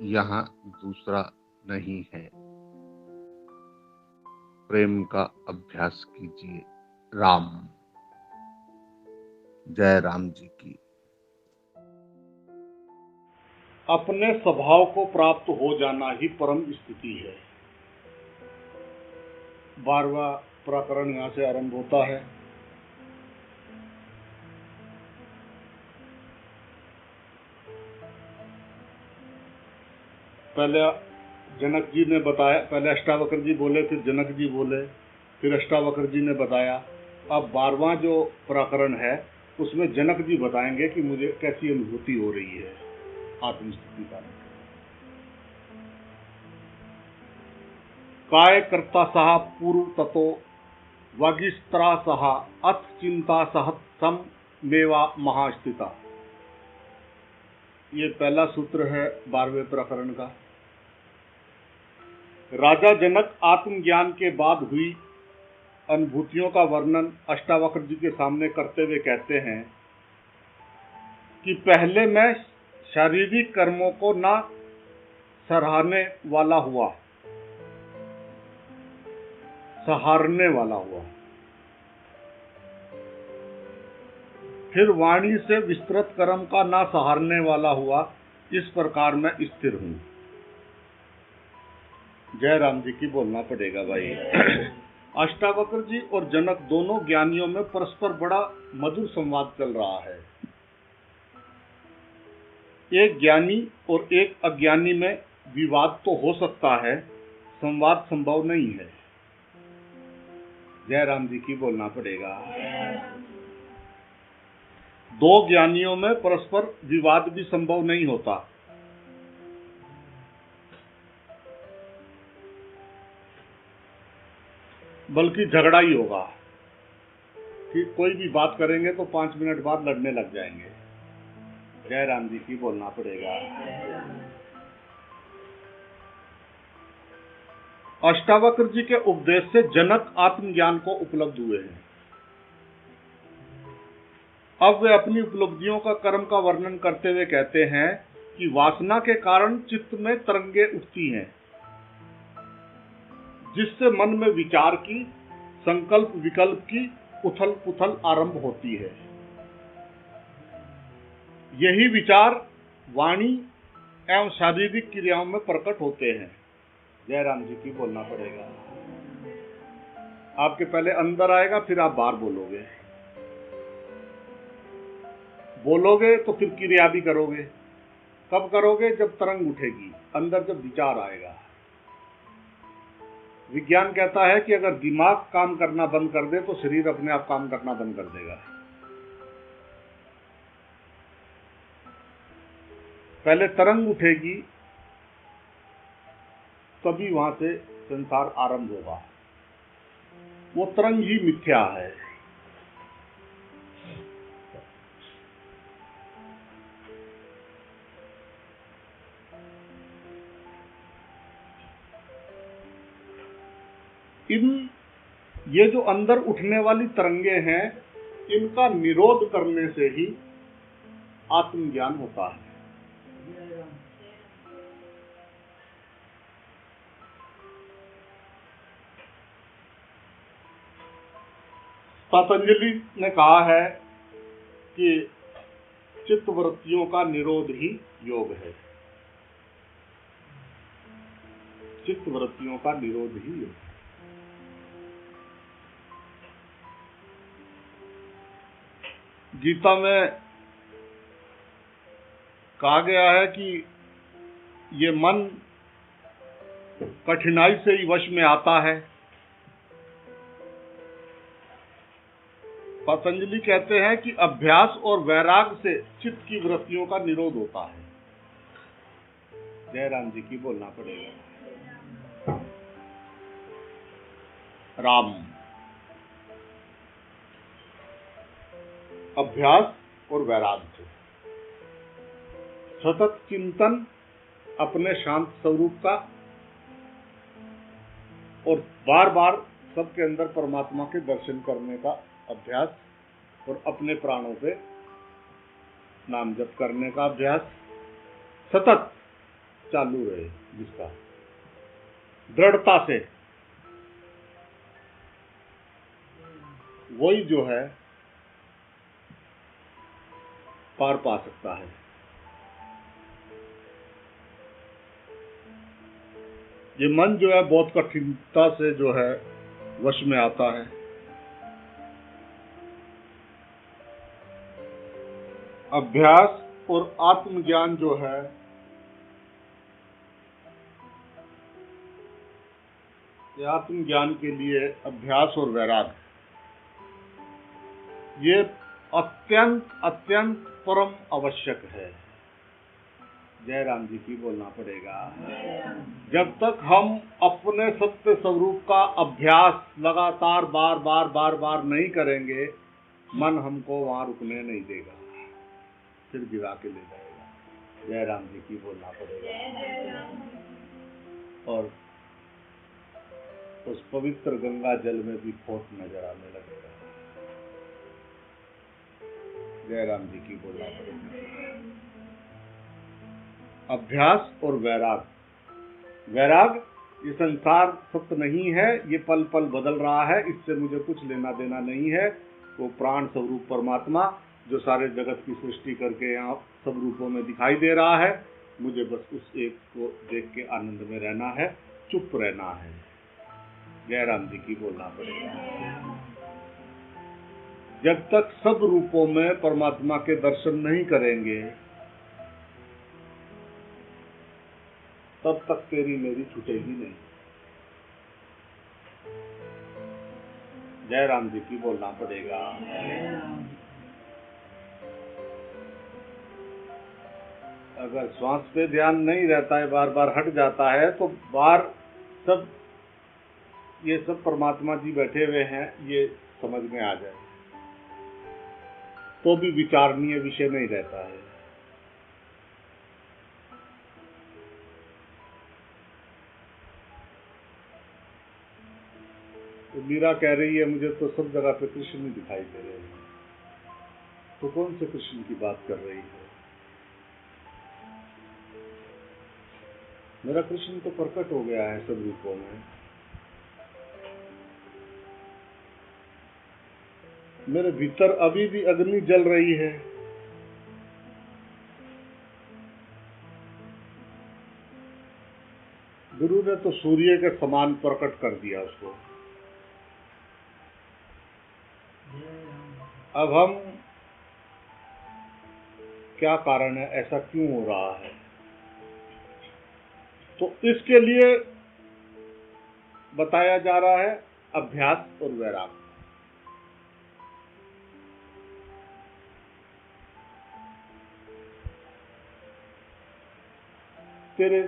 यहाँ दूसरा नहीं है। प्रेम का अभ्यास कीजिए। राम। जय राम जी की। अपने स्वभाव को प्राप्त हो जाना ही परम स्थिति है। 12वां प्रकरण यहाँ से आरंभ होता है। पहले जनक जी ने बताया, पहले अष्टावक्र जी बोले, फिर जनक जी बोले, फिर अष्टावक्र जी ने बताया। अब 12वां जो प्रकरण है उसमें जनक जी बताएंगे कि मुझे कैसी अनुभूति हो रही है आत्मस्थिति का। काय कर्ता सह पूर्व ततो वागिस्त्रा सह अथ चिंता सहत सम मेवा महास्थिता। ये पहला सूत्र है 12वें प्रकरण का। राजा जनक आत्मज्ञान के बाद हुई अनुभूतियों का वर्णन अष्टावक्र जी के सामने करते हुए कहते हैं कि पहले मैं शारीरिक कर्मों को ना सराहने वाला हुआ, सहारने वाला हुआ। फिर वाणी से विस्तृत कर्म का ना सहारने वाला हुआ। इस प्रकार मैं स्थिर हूं। जय राम जी की बोलना पड़ेगा भाई। अष्टावक्र जी और जनक दोनों ज्ञानियों में परस्पर बड़ा मधुर संवाद चल रहा है। एक ज्ञानी और एक अज्ञानी में विवाद तो हो सकता है, संवाद संभव नहीं है। जय राम जी की बोलना पड़ेगा। दो ज्ञानियों में परस्पर विवाद भी संभव नहीं होता। बल्कि झगड़ा ही होगा कि कोई भी बात करेंगे तो 5 मिनट बाद लड़ने लग जाएंगे। जय राम जी की बोलना पड़ेगा। अष्टावक्र जी के उपदेश से जनक आत्मज्ञान को उपलब्ध हुए हैं। अब वे अपनी उपलब्धियों का कर्म का वर्णन करते हुए कहते हैं कि वासना के कारण चित्त में तरंगे उठती हैं, जिससे मन में विचार की, संकल्प विकल्प की उथल पुथल आरंभ होती है। यही विचार वाणी एवं शारीरिक क्रियाओं में प्रकट होते हैं। जय राम जी की बोलना पड़ेगा। आपके पहले अंदर आएगा, फिर आप बाहर बोलोगे। बोलोगे तो फिर क्रिया भी करोगे। कब करोगे? जब तरंग उठेगी, अंदर जब विचार आएगा। विज्ञान कहता है कि अगर दिमाग काम करना बंद कर दे तो शरीर अपने आप काम करना बंद कर देगा। पहले तरंग उठेगी, तभी वहां से संसार आरंभ होगा। वो तरंग ही मिथ्या है। ये जो अंदर उठने वाली तरंगे हैं, इनका निरोध करने से ही आत्मज्ञान होता है। पतंजलि ने कहा है कि चित्त वृत्तियों का निरोध ही योग है। चित्त वृत्तियों का निरोध ही योग है। गीता में कहा गया है कि ये मन कठिनाई से ही वश में आता है। पतंजलि कहते हैं कि अभ्यास और वैराग से चित्त की वृत्तियों का निरोध होता है। जय राम जी की बोलना पड़ेगा। राम। अभ्यास और वैराग से सतत चिंतन अपने शांत स्वरूप का और बार बार सबके अंदर परमात्मा के दर्शन करने का अभ्यास और अपने प्राणों पे नाम जप करने का अभ्यास। सतत चालू रहे, जिसका दृढ़ता से, वही जो है पार पा सकता है। ये मन जो है बहुत कठिनता से जो है वश में आता है। अभ्यास और आत्मज्ञान जो है ये आत्मज्ञान के लिए अभ्यास और वैराग्य ये अत्यंत अत्यंत परम आवश्यक है। जय राम जी की बोलना पड़ेगा। जब तक हम अपने सत्य स्वरूप का अभ्यास लगातार बार बार बार बार नहीं करेंगे, मन हमको वहां रुकने नहीं देगा, फिर गिरा के ले जाएगा। जय राम जी की बोलना पड़ेगा। और उस पवित्र गंगा जल में भी खोट नजर आने लगेगा। जय राम जी की बोलना पड़ेगा। अभ्यास और वैराग, ये संसार सत्य नहीं है, ये पल पल बदल रहा है, इससे मुझे कुछ लेना देना नहीं है। वो प्राण स्वरूप परमात्मा जो सारे जगत की सृष्टि करके यहाँ सब रूपों में दिखाई दे रहा है, मुझे बस उस एक को देख के आनंद में रहना है, चुप रहना है। जय राम जी की बोलना पड़ेगा। जब तक सब रूपों में परमात्मा के दर्शन नहीं करेंगे, तब तक तेरी मेरी छूटेगी नहीं। जय राम जी की बोलना पड़ेगा। अगर श्वास पे ध्यान नहीं रहता है, बार बार हट जाता है, तो बार सब ये सब परमात्मा जी बैठे हुए हैं ये समझ में आ जाए, तो भी विचारणीय विषय नहीं रहता है। तो मीरा कह रही है मुझे तो सब जगह पे कृष्ण ही दिखाई दे रहे हैं। तो कौन से कृष्ण की बात कर रही है? मेरा कृष्ण तो प्रकट हो गया है सब रूपों में। मेरे भीतर अभी भी अग्नि जल रही है। गुरु ने तो सूर्य के समान प्रकट कर दिया उसको। अब हम क्या कारण है, ऐसा क्यों हो रहा है, तो इसके लिए बताया जा रहा है अभ्यास और वैराग्य। तेरे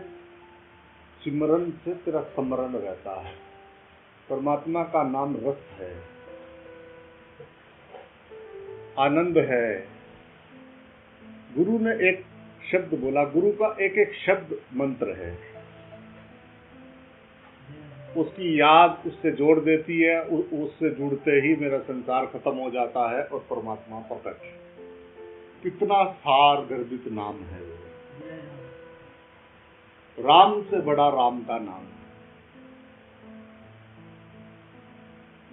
सिमरन से तेरा स्मरण रहता है। परमात्मा का नाम रस है, आनंद है। गुरु ने एक शब्द बोला, गुरु का एक एक शब्द मंत्र है। उसकी याद उससे जोड़ देती है, उससे जुड़ते ही मेरा संसार खत्म हो जाता है और परमात्मा प्रकट। कितना सार गर्भित नाम है वो। राम से बड़ा राम का नाम है।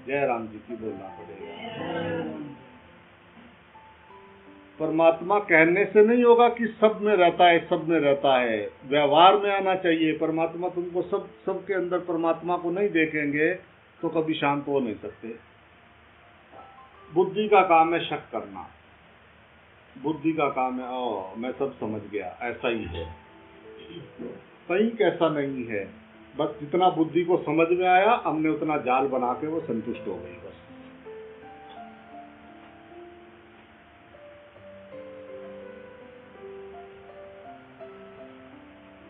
जय राम जी की बोलना पड़ेगा। परमात्मा कहने से नहीं होगा कि सब में रहता है, सब में रहता है, व्यवहार में आना चाहिए। परमात्मा तुमको सबके अंदर परमात्मा को नहीं देखेंगे तो कभी शांत हो नहीं सकते। बुद्धि का काम है शक करना, बुद्धि का काम है ओ मैं सब समझ गया, ऐसा ही है। सही कैसा नहीं है, बस जितना बुद्धि को समझ में आया हमने उतना जाल बना के वो संतुष्ट हो गई बस।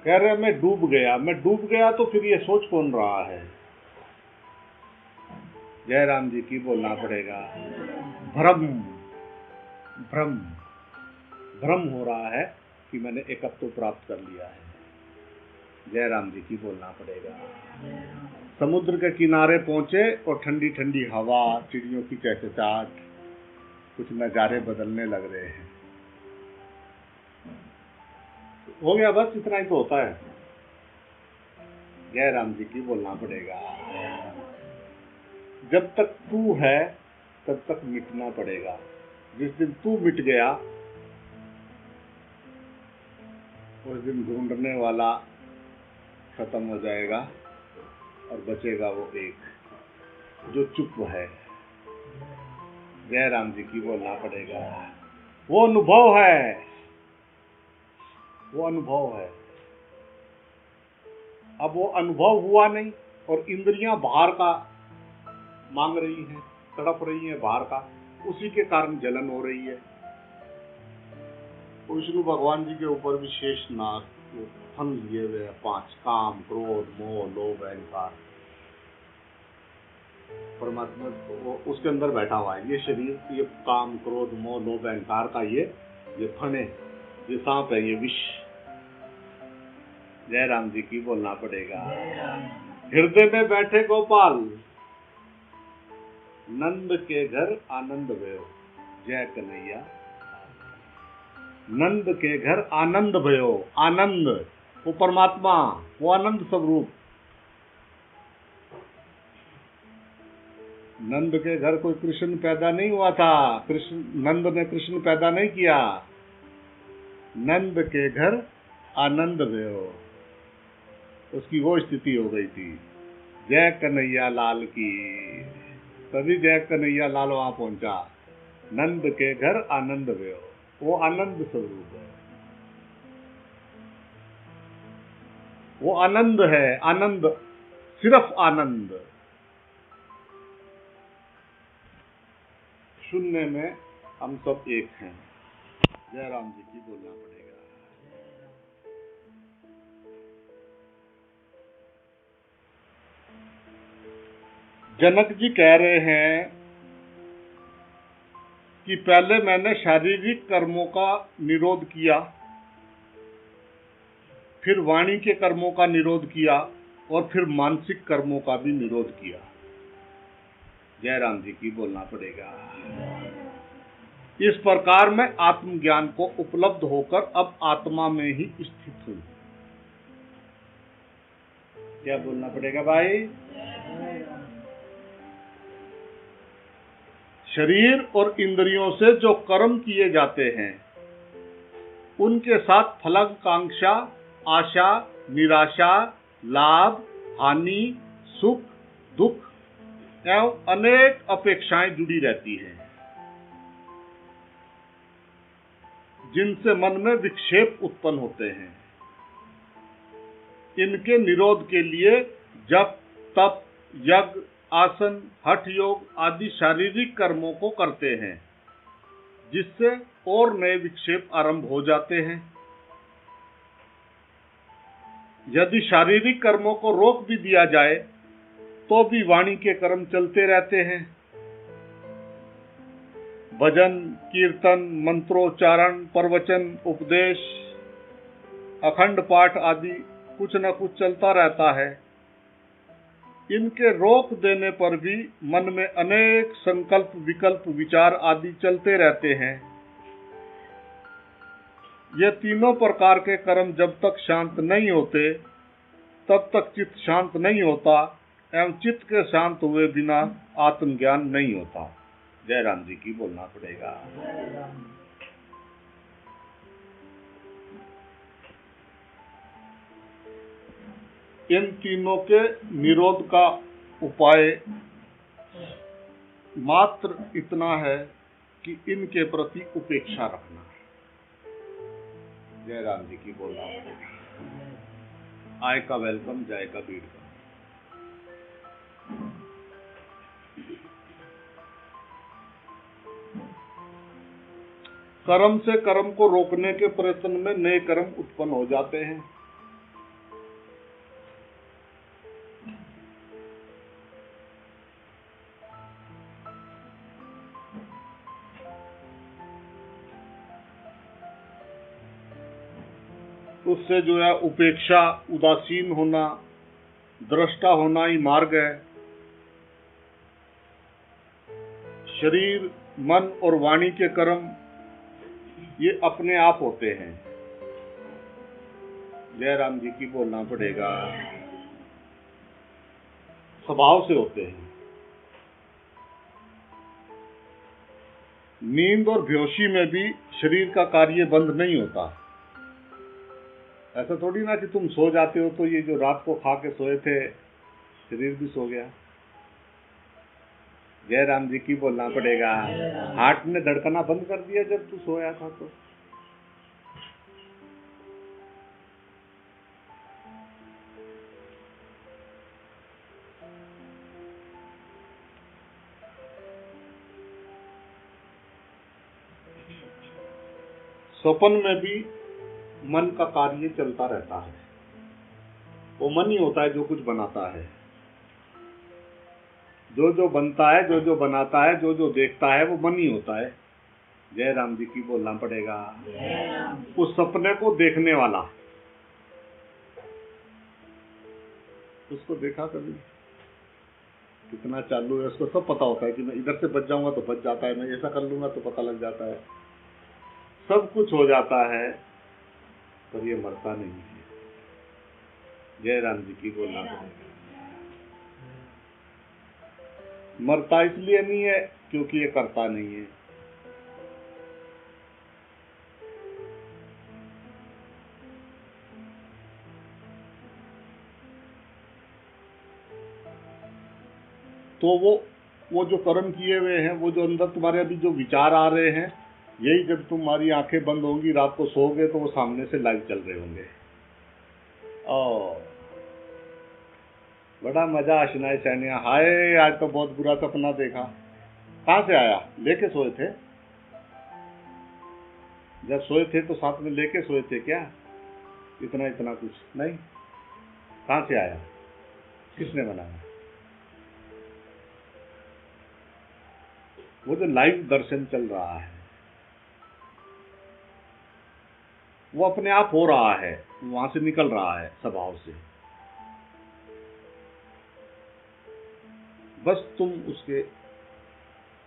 कह रहे मैं डूब गया तो फिर ये सोच कौन रहा है? जय राम जी की बोलना पड़ेगा। भ्रम भ्रम भ्रम हो रहा है कि मैंने एकत्व प्राप्त कर लिया है। जय राम जी की बोलना पड़ेगा। समुद्र के किनारे पहुंचे और ठंडी ठंडी हवा, चिड़ियों की चहचहाट, कुछ नजारे बदलने लग रहे हैं। हो गया, बस इतना ही तो होता है। जय राम जी की बोलना पड़ेगा। जब तक तू है तब तक मिटना पड़ेगा। जिस दिन तू मिट गया उस दिन ढूंढने वाला खत्म हो जाएगा और बचेगा वो एक जो चुप है। जय राम जी की बोलना पड़ेगा। वो अनुभव है, वो अनुभव है। अब वो अनुभव हुआ नहीं और इंद्रियां बाहर का मांग रही हैं, तड़प रही हैं बाहर का, उसी के कारण जलन हो रही है। विष्णु भगवान जी के ऊपर भी शेष नाग फन लिए हुए हैं 5, काम, क्रोध, मोह, लोभ, अहंकार। परमात्मा वो उसके अंदर बैठा हुआ है। ये शरीर, ये काम, क्रोध, मोह, लोभ, अहंकार का ये फन है, ये सांप है, ये विष। जय राम जी की बोलना पड़ेगा। हृदय में बैठे गोपाल, नंद के घर आनंद भयो। जय कन्हैया। नंद के घर आनंद भयो। आनंद वो परमात्मा, वो आनंद स्वरूप। नंद के घर कोई कृष्ण पैदा नहीं हुआ था। नंद ने कृष्ण पैदा नहीं किया। नंद के घर आनंद भयो, उसकी वो स्थिति हो गई थी। जय कन्हैया लाल की। तभी जय कन्हैया लाल वहां पहुंचा। नंद के घर आनंद भयो, वो आनंद स्वरूप है। वो आनंद है, आनंद, सिर्फ आनंद। शून्य में हम सब एक हैं। जय राम जी की बोलना पड़ेगा। जनक जी कह रहे हैं कि पहले मैंने शारीरिक कर्मों का निरोध किया, फिर वाणी के कर्मों का निरोध किया और फिर मानसिक कर्मों का भी निरोध किया। जय राम जी की बोलना पड़ेगा। इस प्रकार मैं आत्मज्ञान को उपलब्ध होकर अब आत्मा में ही स्थित हूं। क्या बोलना पड़ेगा भाई? शरीर और इंद्रियों से जो कर्म किए जाते हैं उनके साथ फलाकांक्षा, आशा, निराशा, लाभ, हानि, सुख, दुख एवं अनेक अपेक्षाएं जुड़ी रहती हैं, जिनसे मन में विक्षेप उत्पन्न होते हैं। इनके निरोध के लिए जप, तप, यज्ञ, आसन, हठ योग आदि शारीरिक कर्मों को करते हैं, जिससे और नए विक्षेप आरंभ हो जाते हैं। यदि शारीरिक कर्मों को रोक भी दिया जाए तो भी वाणी के कर्म चलते रहते हैं। भजन, कीर्तन, मंत्रोच्चारण, प्रवचन, उपदेश, अखंड पाठ आदि कुछ न कुछ चलता रहता है। इनके रोक देने पर भी मन में अनेक संकल्प, विकल्प, विचार आदि चलते रहते हैं। ये तीनों प्रकार के कर्म जब तक शांत नहीं होते तब तक चित्त शांत नहीं होता एवं चित्त के शांत हुए बिना आत्मज्ञान नहीं होता। जय राम जी की बोलना पड़ेगा। इन तीनों के निरोध का उपाय मात्र इतना है कि इनके प्रति उपेक्षा रखना। जय राम जी की बोलना पड़ेगा। आय का वेलकम, जाय का बीड़ का। कर्म से कर्म को रोकने के प्रयत्न में नए कर्म उत्पन्न हो जाते हैं। उससे जो है उपेक्षा, उदासीन होना, दृष्टा होना ही मार्ग है। शरीर, मन और वाणी के कर्म ये अपने आप होते हैं। जय राम जी की बोलना पड़ेगा। स्वभाव से होते हैं। नींद और बेहोशी में भी शरीर का कार्य बंद नहीं होता। ऐसा थोड़ी ना कि तुम सो जाते हो तो ये जो रात को खा के सोए थे शरीर भी सो गया। जय राम जी की बोलना पड़ेगा। हार्ट ने धड़कना बंद कर दिया जब तू सोया था तो। स्वप्न में भी मन का कार्य चलता रहता है। वो मन ही होता है जो कुछ बनाता है। जो जो बनता है, जो जो बनाता है, जो जो देखता है, वो मन ही होता है। जय राम जी की बोलना पड़ेगा। उस सपने को देखने वाला, उसको देखा कभी कितना चालू है, उसको सब पता होता है कि मैं इधर से बच जाऊंगा तो बच जाता है, मैं ऐसा कर लूंगा तो पता लग जाता है, सब कुछ हो जाता है, पर ये मरता नहीं है। जय राम जी की बोलना पड़ेगा। मरता इसलिए नहीं है क्योंकि ये करता नहीं है। तो वो जो कर्म किए हुए हैं, वो जो अंदर तुम्हारे अभी जो विचार आ रहे हैं, यही जब तुम्हारी आंखें बंद होंगी, रात को सोओगे तो वो सामने से लाइव चल रहे होंगे। बड़ा मजा आशनाए सैनिया। हाय आज तो बहुत बुरा सपना देखा। कहाँ से आया? लेके सोए थे? जब सोए थे तो साथ में लेके सोए थे क्या? इतना इतना कुछ नहीं। कहाँ से आया? किसने बनाया? वो जो लाइव दर्शन चल रहा है वो अपने आप हो रहा है, वहां से निकल रहा है स्वभाव से। बस तुम उसके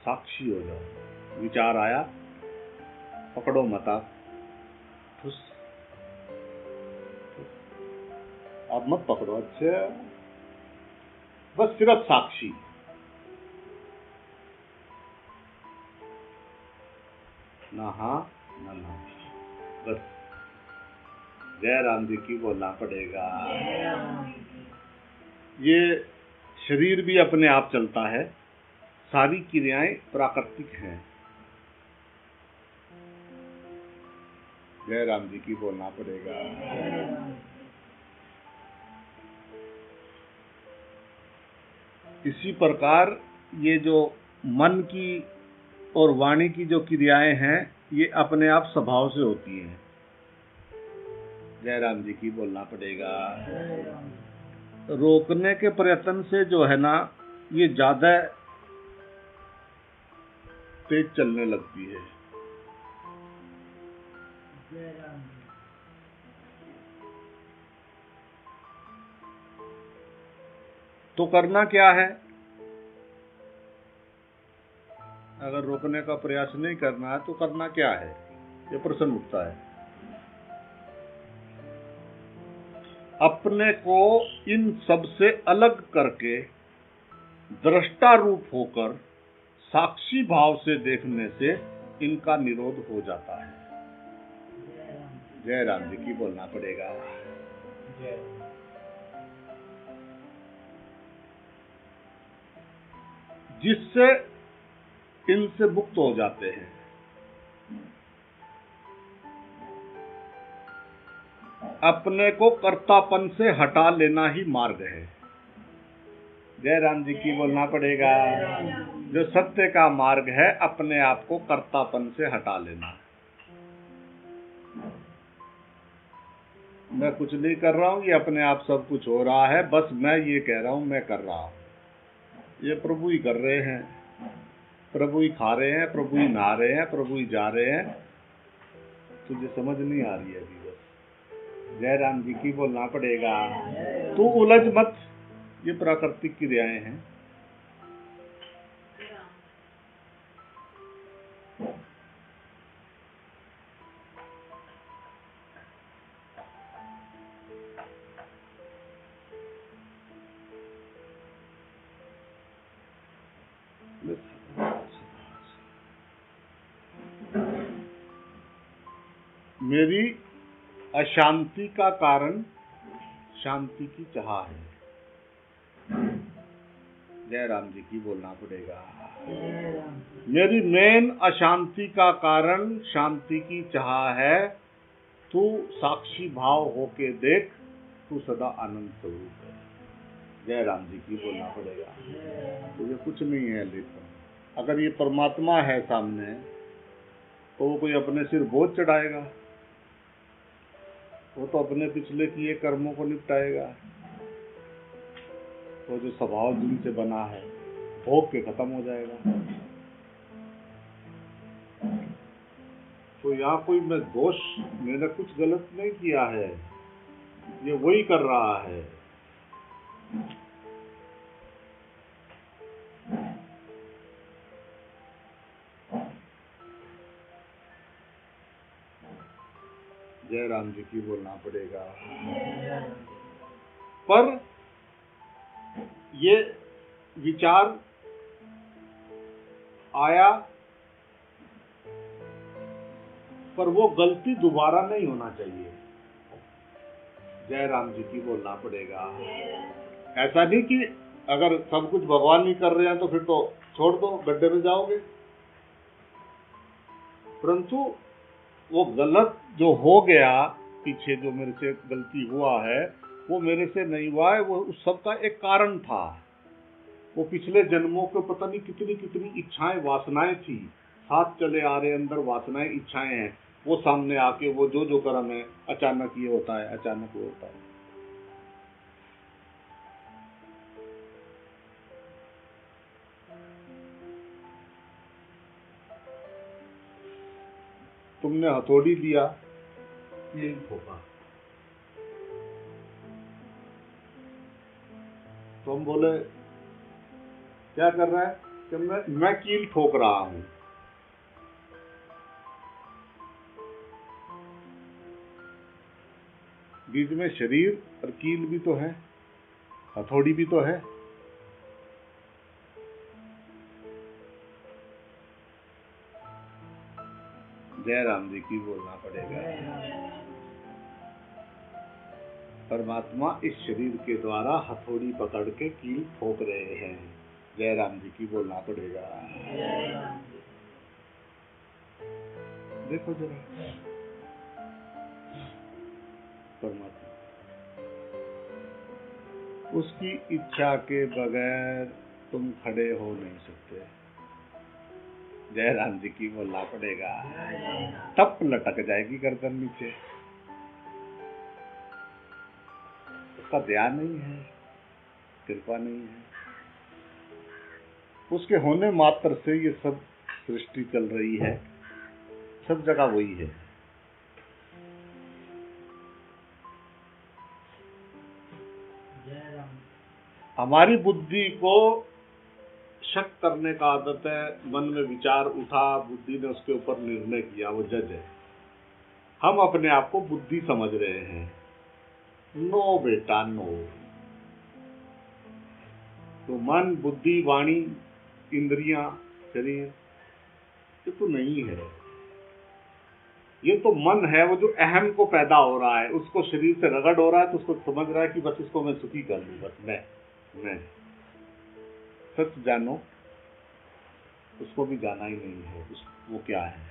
साक्षी हो जाओ। विचार आया, पकड़ो मता, ठुस, आप मत पकड़ो। अच्छा, बस सिर्फ साक्षी। ना हाँ ना ना, बस जय राम जी की बोलना पड़ेगा। ये शरीर भी अपने आप चलता है, सारी क्रियाएं प्राकृतिक हैं। जय राम जी की बोलना पड़ेगा। इसी प्रकार ये जो मन की और वाणी की जो क्रियाएं हैं, ये अपने आप स्वभाव से होती हैं। जय राम जी की बोलना पड़ेगा। रोकने के प्रयत्न से जो है ना, ये ज्यादा तेज चलने लगती है। तो करना क्या है? अगर रोकने का प्रयास नहीं करना है तो करना क्या है, ये प्रश्न उठता है। अपने को इन सब से अलग करके दृष्टा रूप होकर साक्षी भाव से देखने से इनका निरोध हो जाता है। जय राम जी की बोलना पड़ेगा। जिससे इनसे मुक्त हो जाते हैं। अपने को कर्तापन से हटा लेना ही मार्ग है। जय राम जी की बोलना पड़ेगा। जो सत्य का मार्ग है, अपने आप को कर्तापन से हटा लेना। मैं कुछ नहीं कर रहा हूं, ये अपने आप सब कुछ हो रहा है, बस मैं ये कह रहा हूं मैं कर रहा हूं। ये प्रभु ही कर रहे हैं, प्रभु ही खा रहे हैं, प्रभु ही नहा रहे हैं, प्रभु ही जा रहे हैं। तुझे समझ नहीं आ रही है अभी बस। जय राम जी की बोलना पड़ेगा। तू उलझ मत, ये प्राकृतिक क्रियाएं हैं। मेरी अशांति का कारण शांति की चाह है। जय राम जी की बोलना पड़ेगा। मेरी मेन अशांति का कारण शांति की चाह है। तू साक्षी भाव होके देख, तू सदा आनंद स्वरूप है। जय राम जी की बोलना पड़ेगा। तो ये कुछ नहीं है, लेकिन अगर ये परमात्मा है सामने तो वो कोई अपने सिर बोझ चढ़ाएगा? वो तो अपने पिछले किए कर्मों को निपटाएगा। तो जो स्वभाव जिनसे बना है भोग के खत्म हो जाएगा। तो यहाँ कोई मैं दोष, मैंने कुछ गलत नहीं किया है, ये वही कर रहा है। जय राम जी की बोलना पड़ेगा। पर ये विचार आया, पर वो गलती दोबारा नहीं होना चाहिए। जय राम जी की बोलना पड़ेगा। ऐसा नहीं कि अगर सब कुछ भगवान ही कर रहे हैं तो फिर तो छोड़ दो, गड्ढे में जाओगे। परंतु वो गलत जो हो गया पीछे, जो मेरे से गलती हुआ है, वो मेरे से नहीं हुआ है, वो उस सब का एक कारण था। वो पिछले जन्मों के पता नहीं कितनी कितनी इच्छाएं, वासनाएं थी, साथ चले आ रहे अंदर वासनाएं, इच्छाएं हैं, वो सामने आके वो जो जो कर्म है, अचानक ये होता है, अचानक वो होता है। तुमने हथौड़ी दिया, ये ठोका, तो हम बोले क्या कर रहा है कि मैं कील ठोक रहा हूं। बीच में शरीर और कील भी तो है, हथौड़ी भी तो है। जय राम जी की बोलना पड़ेगा। परमात्मा इस शरीर के द्वारा हथौड़ी पकड़ के कील ठोक रहे हैं। जय राम जी की बोलना पड़ेगा। देखो जरा, परमात्मा उसकी इच्छा के बगैर तुम खड़े हो नहीं सकते। जय राम जी की बोलना पड़ेगा। तप लटक जाएगी गर्दन नीचे। उसका ध्यान नहीं है, कृपा नहीं है। उसके होने मात्र से ये सब सृष्टि चल रही है, सब जगह वही है। हमारी बुद्धि को शक करने का आदत है। मन में विचार उठा, बुद्धि ने उसके ऊपर निर्णय किया, वो जज है। हम अपने आप को बुद्धि समझ रहे हैं। नो बेटा नो। तो मन, बुद्धि, वाणी, इंद्रियां, शरीर, ये तो नहीं है। ये तो मन है, वो जो अहम को पैदा हो रहा है, उसको शरीर से रगड़ हो रहा है, तो उसको समझ रहा है कि बस इसको मैं सुखी कर लूं, बस मैं सच जानो, उसको भी जाना ही नहीं है। वो क्या है?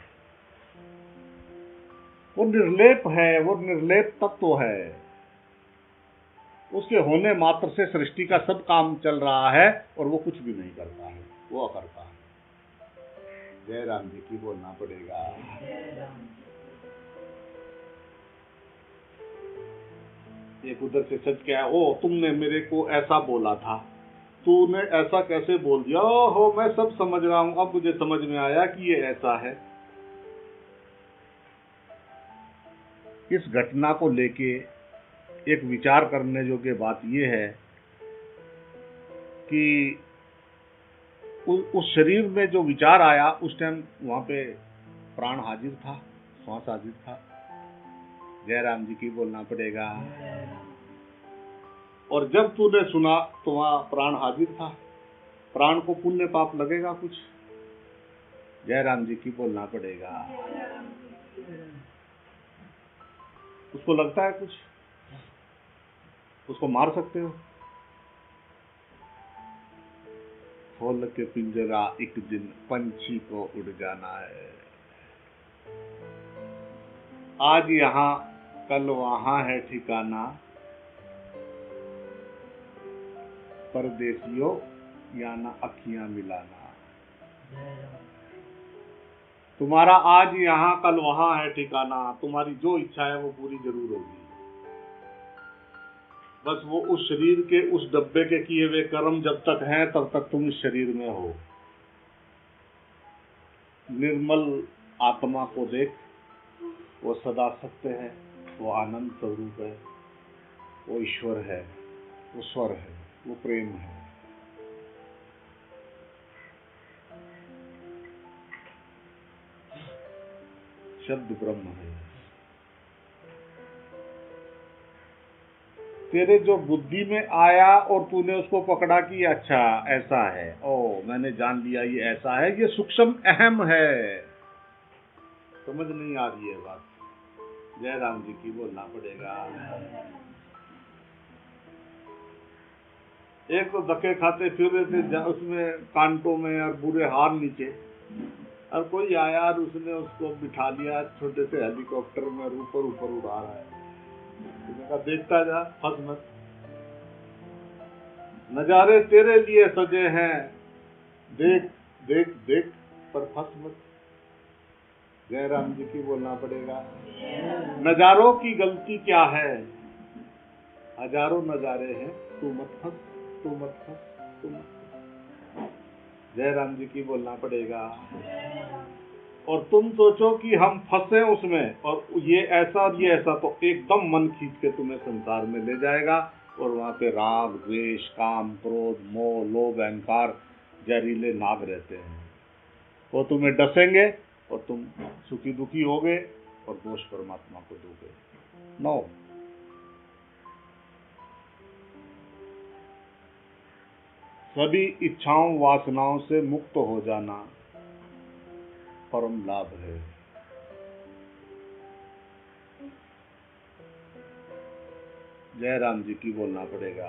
वो निर्लेप है, वो निर्लेप तत्व है। उसके होने मात्र से सृष्टि का सब काम चल रहा है और वो कुछ भी नहीं करता है, वो अकर्ता है। जय राम जी की बोलना पड़ेगा। एक उधर से सच क्या है, ओ तुमने मेरे को ऐसा बोला था, तूने ऐसा कैसे बोल दिया? हो मैं सब समझ रहा हूं, अब मुझे समझ में आया कि ये ऐसा है। इस घटना को लेके एक विचार करने योग्य बात यह है कि उस शरीर में जो विचार आया, उस टाइम वहां पे प्राण हाजिर था, श्वास हाजिर था। जय राम जी की बोलना पड़ेगा। और जब तूने सुना तो वहां प्राण हाजिर था। प्राण को पुण्य पाप लगेगा कुछ? जय राम जी की बोलना पड़ेगा। उसको लगता है कुछ? उसको मार सकते हो? खोल के पिंजरा एक दिन पंछी को उड़ जाना है। आज यहाँ कल वहां है ठिकाना, परदेसियों या ना अखियां मिलाना। तुम्हारा आज यहाँ कल वहां है ठिकाना, तुम्हारी जो इच्छा है वो पूरी जरूर होगी। बस वो उस शरीर के, उस डब्बे के किए हुए कर्म जब तक हैं तब तक तुम इस शरीर में हो। निर्मल आत्मा को देख, वो सदा सत्य है, वो आनंद स्वरूप है, वो ईश्वर है, वो स्वर है, वो प्रेम है। शब्द ब्रह्म है। तेरे जो बुद्धि में आया और तूने उसको पकड़ा कि अच्छा ऐसा है, ओ मैंने जान लिया ये ऐसा है, ये सूक्ष्म अहम है। समझ नहीं आ रही है बात? जय राम जी की बोलना पड़ेगा। एक तो धक्के खाते फिर रहे थे उसमें कांटों में और बुरे हार नीचे, और कोई आया और उसने उसको बिठा लिया छोटे से हेलीकॉप्टर में और ऊपर ऊपर उड़ा रहा है। उसने कहा देखता जा, फंस मत, नजारे तेरे लिए सजे हैं, देख देख देख पर फंस मत। जय राम जी की बोलना पड़ेगा। नजारों की गलती क्या है? हजारों नजारे हैं, तू मत फंस, तू मत फंस, तू मत फंस। जय राम जी की बोलना पड़ेगा। और तुम सोचो कि हम फंसे उसमें और ये ऐसा और ये ऐसा, तो एकदम मन खींच के तुम्हें संसार में ले जाएगा और वहां पे राग द्वेष काम क्रोध मोह लोभ अहंकार जहरीले नाग रहते हैं। वो तुम्हें डसेंगे और तुम सुखी दुखी होगे और दोष परमात्मा को दोगे। नो, सभी इच्छाओं वासनाओं से मुक्त हो जाना परम लाभ है। जय राम जी की बोलना पड़ेगा।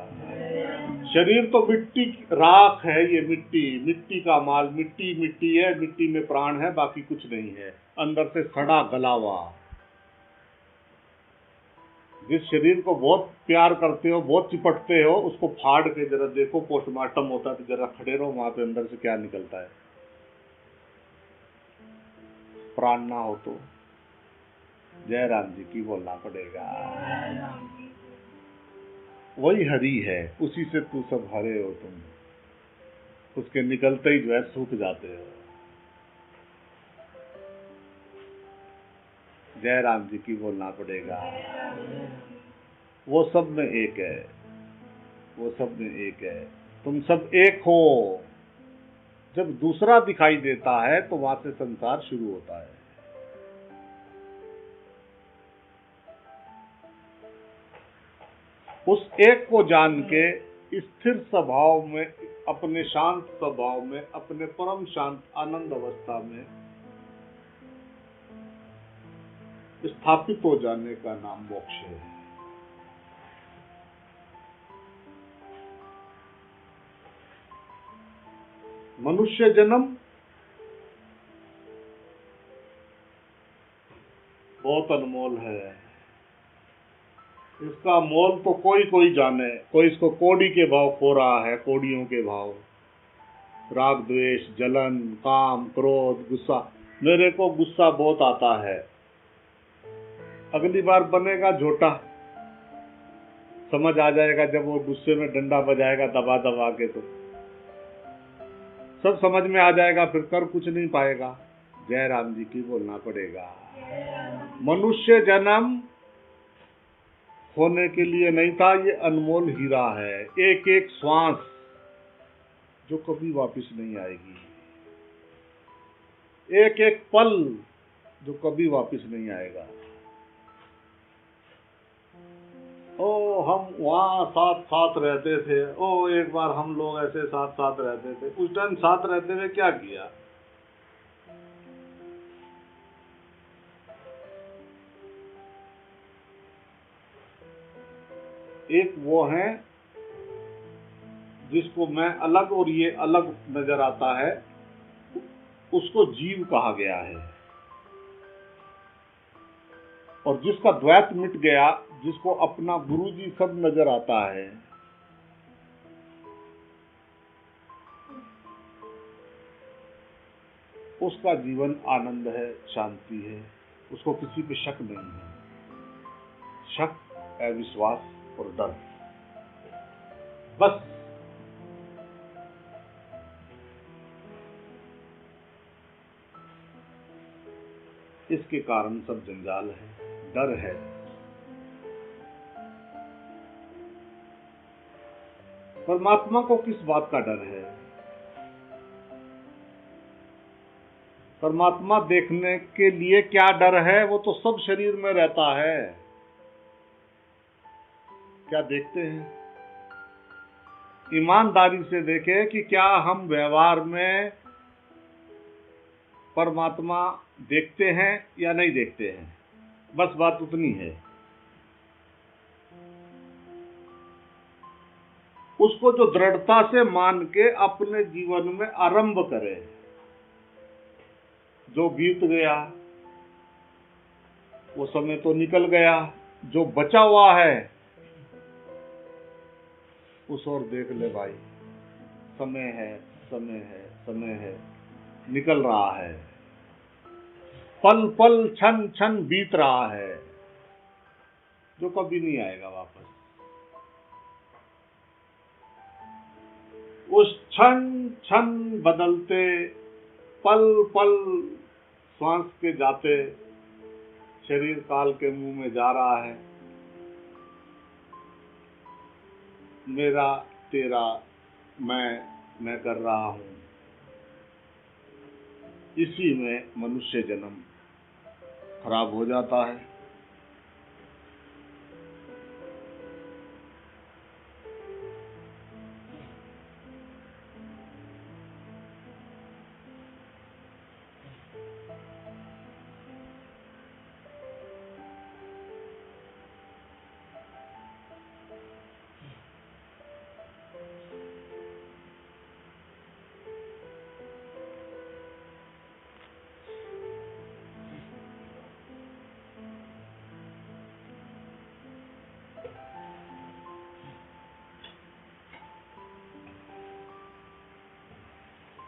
शरीर तो मिट्टी राख है, ये मिट्टी, मिट्टी का माल, मिट्टी मिट्टी है, मिट्टी में प्राण है, बाकी कुछ नहीं है, अंदर से सड़ा गला हुआ। जिस शरीर को बहुत प्यार करते हो, बहुत चिपटते हो, उसको फाड़ के जरा देखो, पोस्टमार्टम होता है तो जरा खड़े रहो, वहां पे अंदर से क्या निकलता है। प्राण ना हो तो जय राम जी की बोलना पड़ेगा। वही हरि है, उसी से तू सब हरे हो तुम, उसके निकलते ही जो है सूख जाते हो। जय राम जी की बोलना पड़ेगा। वो सब में एक है, वो सब में एक है, तुम सब एक हो। जब दूसरा दिखाई देता है तो वहां से संसार शुरू होता है। उस एक को जान के स्थिर स्वभाव में, अपने शांत स्वभाव में, अपने परम शांत आनंद अवस्था में स्थापित हो जाने का नाम मोक्ष है। मनुष्य जन्म बहुत अनमोल है, इसका मोल तो कोई कोई जाने। कोई इसको कौड़ी के भाव खो रहा है, कौड़ियों के भाव, राग द्वेष जलन काम क्रोध गुस्सा। मेरे को गुस्सा बहुत आता है, अगली बार बनेगा झोटा, समझ आ जाएगा जब वो गुस्से में डंडा बजाएगा दबा दबा के, तो सब समझ में आ जाएगा, फिर कर कुछ नहीं पाएगा। जय राम जी की बोलना पड़ेगा। मनुष्य जन्म होने के लिए नहीं था, ये अनमोल हीरा है, एक एक श्वास जो कभी वापस नहीं आएगी, एक एक पल जो कभी वापस नहीं आएगा। ओ हम वहाँ साथ साथ रहते थे, एक बार हम लोग ऐसे साथ साथ रहते थे। उस टाइम साथ रहते हुए क्या किया? एक वो है जिसको मैं अलग और ये अलग नजर आता है, उसको जीव कहा गया है। और जिसका द्वैत मिट गया, जिसको अपना गुरु जी सब नजर आता है, उसका जीवन आनंद है, शांति है, उसको किसी पे शक नहीं है। शक, अविश्वास और डर, बस। इसके कारण सब जंजाल है, डर है। परमात्मा को किस बात का डर है? परमात्मा देखने के लिए क्या डर है? वो तो सब शरीर में रहता है। क्या देखते हैं? ईमानदारी से देखें कि क्या हम व्यवहार में परमात्मा देखते हैं या नहीं देखते हैं। बस बात उतनी है। उसको जो दृढ़ता से मान के अपने जीवन में आरंभ करे। जो बीत गया वो समय तो निकल गया, जो बचा हुआ है उस ओर देख ले भाई। समय है, समय है, समय है, निकल रहा है, पल पल क्षण क्षण बीत रहा है, जो कभी नहीं आएगा वापस। उस क्षण क्षण बदलते, पल पल श्वास के जाते शरीर काल के मुंह में जा रहा है। मेरा, तेरा, मैं कर रहा हूं। इसी में मनुष्य जन्म खराब हो जाता है।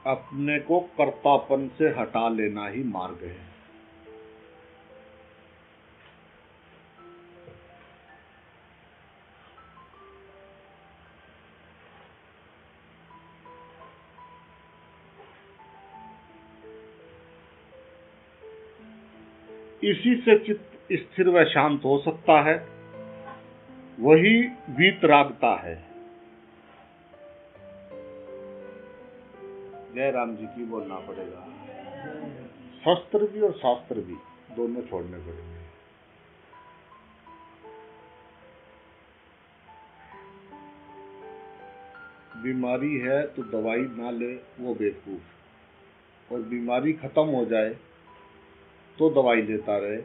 अपने को कर्तापन से हटा लेना ही मार्ग है। इसी से चित्त स्थिर व शांत हो सकता है। वही वीतरागता है। जय राम जी की बोलना पड़ेगा। शस्त्र भी और शास्त्र भी दोनों छोड़ने पड़ेंगे। बीमारी है तो दवाई ना ले वो बेवकूफ, और बीमारी खत्म हो जाए तो दवाई लेता रहे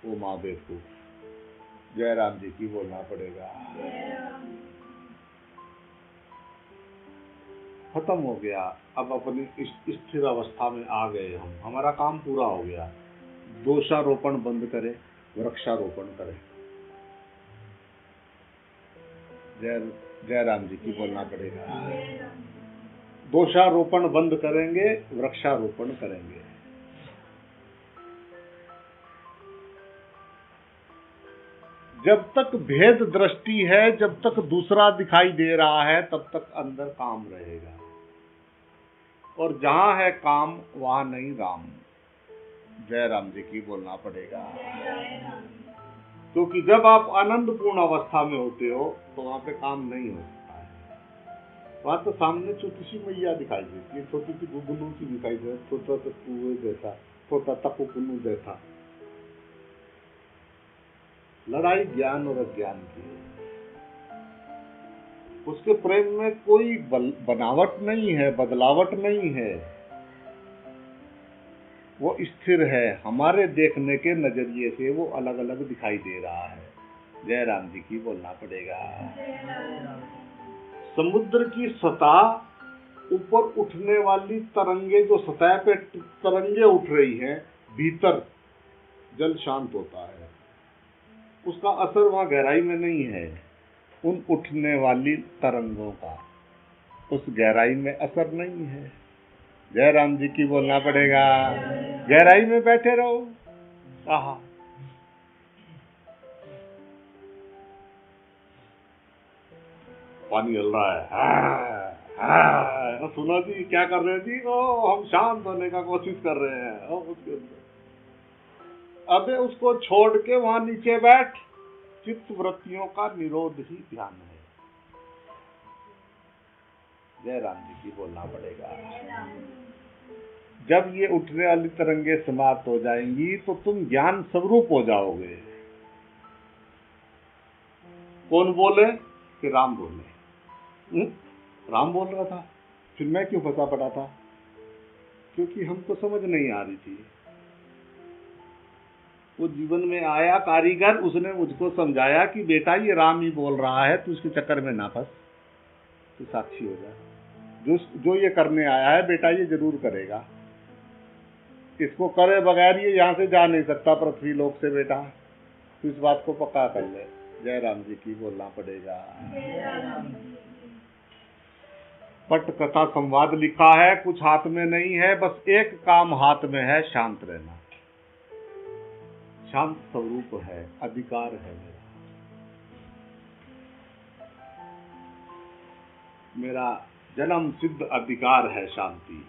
वो माँ बेवकूफ। जय राम जी की बोलना पड़ेगा। खत्म हो गया, अब अपनी स्थिर अवस्था में आ गए हम, हमारा काम पूरा हो गया। दोषारोपण बंद करे, वृक्षारोपण करे। जय राम जी की बोलना पड़ेगा। दोषारोपण बंद करेंगे, वृक्षारोपण करेंगे। जब तक भेद दृष्टि है, जब तक दूसरा दिखाई दे रहा है, तब तक अंदर काम रहेगा। और जहां है काम वहां नहीं राम। जय राम जी की बोलना पड़ेगा। क्योंकि जब आप आनंदपूर्ण अवस्था में होते हो तो वहां पे काम नहीं हो सकता है। वहां तो सामने छोटी सी मैया दिखाई देती है, छोटी सी गुगनू सी दिखाई दे, छोटा सा कुएं जैसा, छोटा तकुकुनु जैसा। लड़ाई ज्ञान और अज्ञान की है। उसके प्रेम में कोई बनावट नहीं है, बदलावट नहीं है, वो स्थिर है। हमारे देखने के नजरिए से वो अलग अलग दिखाई दे रहा है। जय राम जी की बोलना पड़ेगा। समुद्र की सतह ऊपर उठने वाली तरंगे, जो सतह पे तरंगे उठ रही हैं, भीतर जल शांत होता है, उसका असर वहां गहराई में नहीं है। उन उठने वाली तरंगों का उस गहराई में असर नहीं है। जय राम जी की बोलना पड़ेगा। गहराई में बैठे रहो। आहा, पानी हिल रहा है। सुनो जी, क्या कर रहे हैं जी? हम शांत होने का कोशिश कर रहे हैं। उसके अबे उसको छोड़ के वहां नीचे बैठ। चित्त वृत्तियों का निरोध ही ध्यान है। जय राम जी की बोलना पड़ेगा। जब ये उठने वाली तरंगे समाप्त हो जाएंगी तो तुम ज्ञान स्वरूप हो जाओगे। कौन बोले? कि राम बोले। राम बोल रहा था, फिर मैं क्यों फंसा पड़ा था? क्योंकि हमको समझ नहीं आ रही थी। वो जीवन में आया कारीगर, उसने मुझको समझाया कि बेटा ये राम ही बोल रहा है, तू उसके चक्कर में ना फंस, तू साक्षी हो जा। जो ये करने आया है बेटा, ये जरूर करेगा। इसको करे बगैर ये यहाँ से जा नहीं सकता पृथ्वी लोक से बेटा, तो इस बात को पक्का कर ले। जय राम जी की बोलना पड़ेगा। पट कथा संवाद लिखा है, कुछ हाथ में नहीं है, बस एक काम हाथ में है, शांत रहना। शांत स्वरूप है, अधिकार है मेरा जन्म सिद्ध अधिकार है शांति।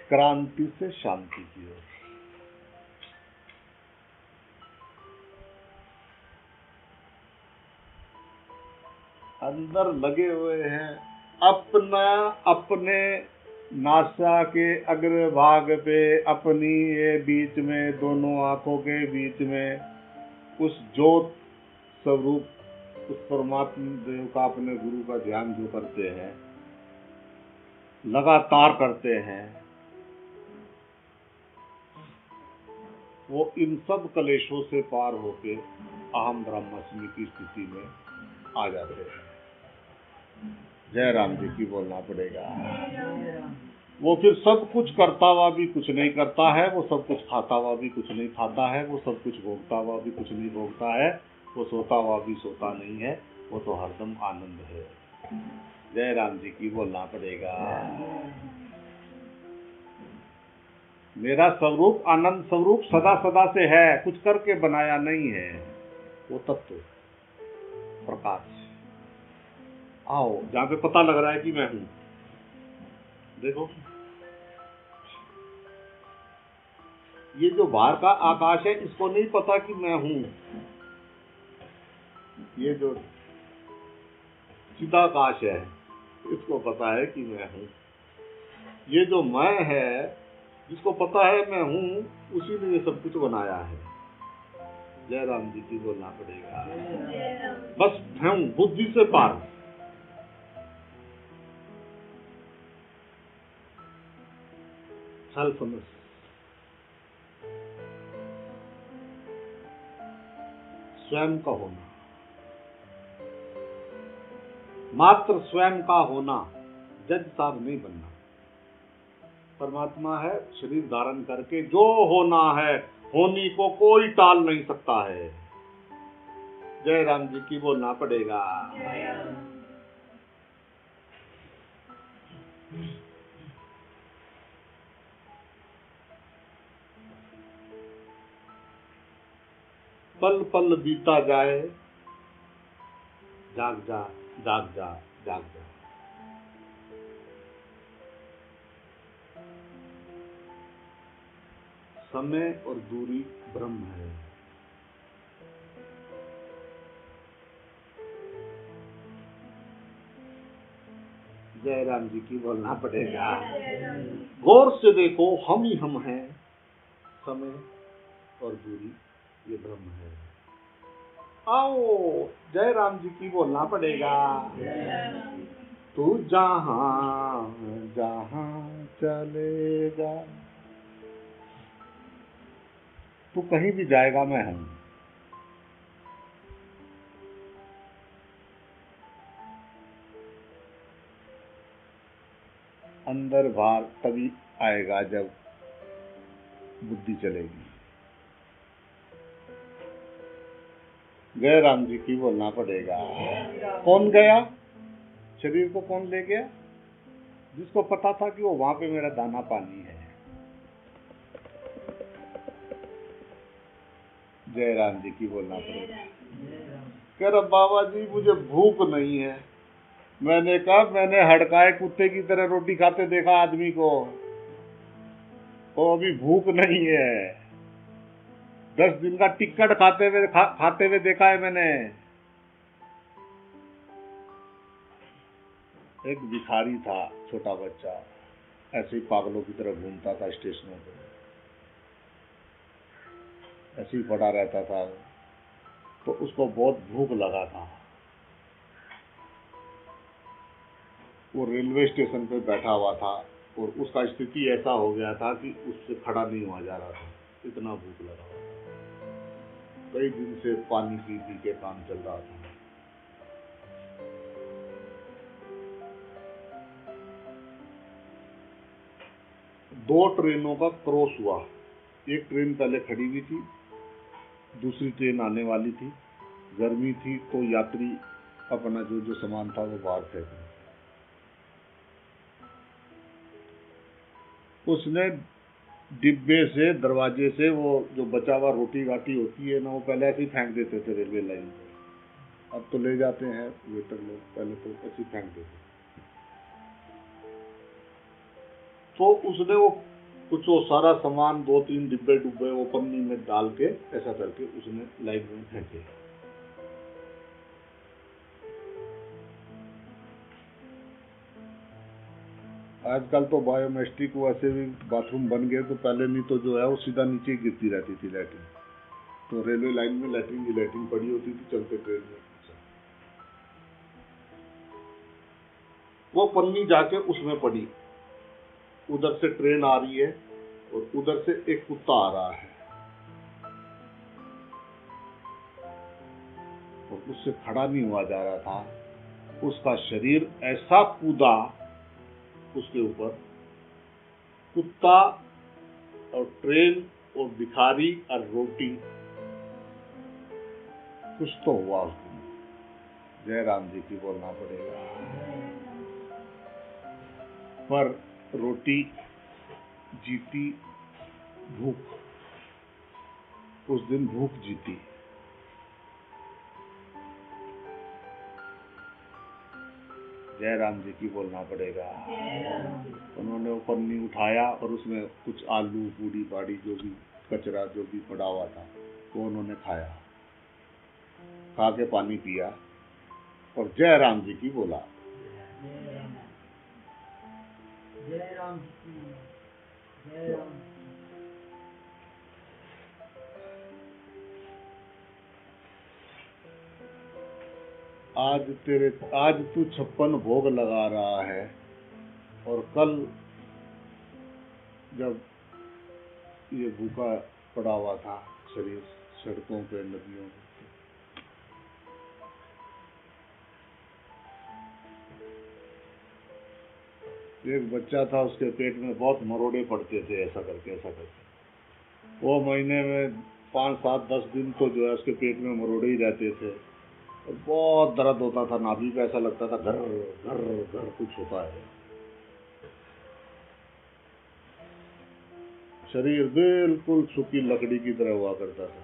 क्रांति से शांति की ओर। अंदर लगे हुए हैं, अपने नासा के अग्रभाग पे, अपनी ये बीच में, दोनों आंखों के बीच में उस ज्योत स्वरूप, उस परमात्मा देव का, अपने गुरु का ध्यान जो करते हैं, लगातार करते हैं, वो इन सब कलेशों से पार होके अहम ब्रह्मास्मि की स्थिति में आ जाते हैं। जय राम जी की बोलना पड़ेगा। वो फिर सब कुछ करता हुआ भी कुछ नहीं करता है, वो सब कुछ खाता हुआ भी कुछ नहीं खाता है, वो सब कुछ भोगता हुआ भी कुछ नहीं भोगता है, वो सोता हुआ भी सोता नहीं है, वो तो हरदम आनंद है। जय राम जी की बोलना पड़ेगा। मेरा स्वरूप आनंद स्वरूप सदा सदा से है, कुछ करके बनाया नहीं है। वो तत्व प्रकाश। आओ जहां पे पता लग रहा है कि मैं हूं। देखो ये जो बाहर का आकाश है, इसको नहीं पता कि मैं हूं। ये जो सीधा आकाश है, इसको पता है कि मैं हूं। ये जो मैं है, जिसको पता है मैं हूं, उसी ने ये सब कुछ बनाया है। जय राम जी की बोलना पड़ेगा। बस हूं, बुद्धि से पार। सेल्फनेस, स्वयं का होना, मात्र स्वयं का होना, जज साहब नहीं बनना। परमात्मा है, शरीर धारण करके जो होना है, होनी को कोई टाल नहीं सकता है। जय राम जी की बोलना पड़ेगा। पल पल बीता जाए, जाग जा, जाग जा, जाग जा। समय और दूरी ब्रह्म है। जय राम जी की बोलना पड़ेगा। गौर से देखो, हम ही हम हैं, समय और दूरी ये भ्रम है। आओ जय राम जी की बोलना पड़ेगा। तू जहां जहां चलेगा, तू कहीं भी जाएगा मैं हूं। अंदर बाहर तभी आएगा जब बुद्धि चलेगी। जय राम जी की बोलना पड़ेगा। कौन गया? शरीर को कौन ले गया? जिसको पता था कि वो वहां पे मेरा दाना पानी है। जय राम जी की बोलना पड़ेगा। कह रहा बाबा जी मुझे भूख नहीं है। मैंने कहा मैंने हड़काए कुत्ते की तरह रोटी खाते देखा आदमी को, वो अभी भूख नहीं है। 10 दिन का टिकट खाते हुए देखा है मैंने। एक भिखारी था, छोटा बच्चा, ऐसे ही पागलों की तरह घूमता था स्टेशनों पे, ऐसे ही पड़ा रहता था। तो उसको बहुत भूख लगा था। वो रेलवे स्टेशन पे बैठा हुआ था और उसका स्थिति ऐसा हो गया था कि उससे खड़ा नहीं हुआ जा रहा था, इतना भूख लगा हुआ था। कई दिन से पानी पी पी के काम चल रहा था। दो ट्रेनों का क्रॉस हुआ। एक ट्रेन पहले खड़ी हुई थी, दूसरी ट्रेन आने वाली थी। गर्मी थी तो यात्री अपना जो जो सामान था वो बाहर फेंक दिया। उसने डिब्बे से, दरवाजे से वो जो बचा हुआ रोटी गाटी होती है ना, वो पहले ऐसे ही फेंक देते थे रेलवे लाइन पर। अब तो ले जाते हैं वेटर लोग, पहले तो ऐसे ही फेंक देते। तो उसने वो कुछ वो सारा सामान 2-3 डिब्बे डुब्बे वो पन्नी में डाल के ऐसा करके उसने लाइन में फेंके। आजकल तो बायोमेट्रिक वैसे भी बाथरूम बन गए, तो पहले नहीं तो जो है वो सीधा नीचे गिरती रहती थी लैट्रिन। तो रेलवे लाइन में लैट्रिन की लैट्रिन पड़ी होती थी चलते ट्रेन में। वो पन्नी जाके उसमें पड़ी। उधर से ट्रेन आ रही है और उधर से एक कुत्ता आ रहा है और उससे खड़ा नहीं हुआ जा रहा था। उसका शरीर ऐसा कूदा उसके ऊपर, कुत्ता और ट्रेन और भिखारी और रोटी, कुछ तो हुआ उस दिन। जय राम जी की बोलना पड़ेगा। पर रोटी जीती भूख, उस दिन भूख जीती। जय राम जी की बोलना पड़ेगा। उन्होंने वो पन्नी उठाया और उसमें कुछ आलू पूड़ी पाड़ी जो भी कचरा जो भी पड़ा हुआ था वो उन्होंने खाया, खा के पानी पिया और जय राम जी की बोला। जय राम जी, जय राम। आज तू 56 भोग लगा रहा है और कल जब ये भूखा पड़ा हुआ था शरीर सड़कों पे, नदियों पे, एक बच्चा था उसके पेट में बहुत मरोड़े पड़ते थे, ऐसा करके वो महीने में 5-7-10 दिन तो जो है उसके पेट में मरोड़े ही रहते थे और बहुत दर्द होता था नाभि पे, ऐसा लगता था घर घर घर कुछ होता है। शरीर बिल्कुल सूखी लकड़ी की तरह हुआ करता था।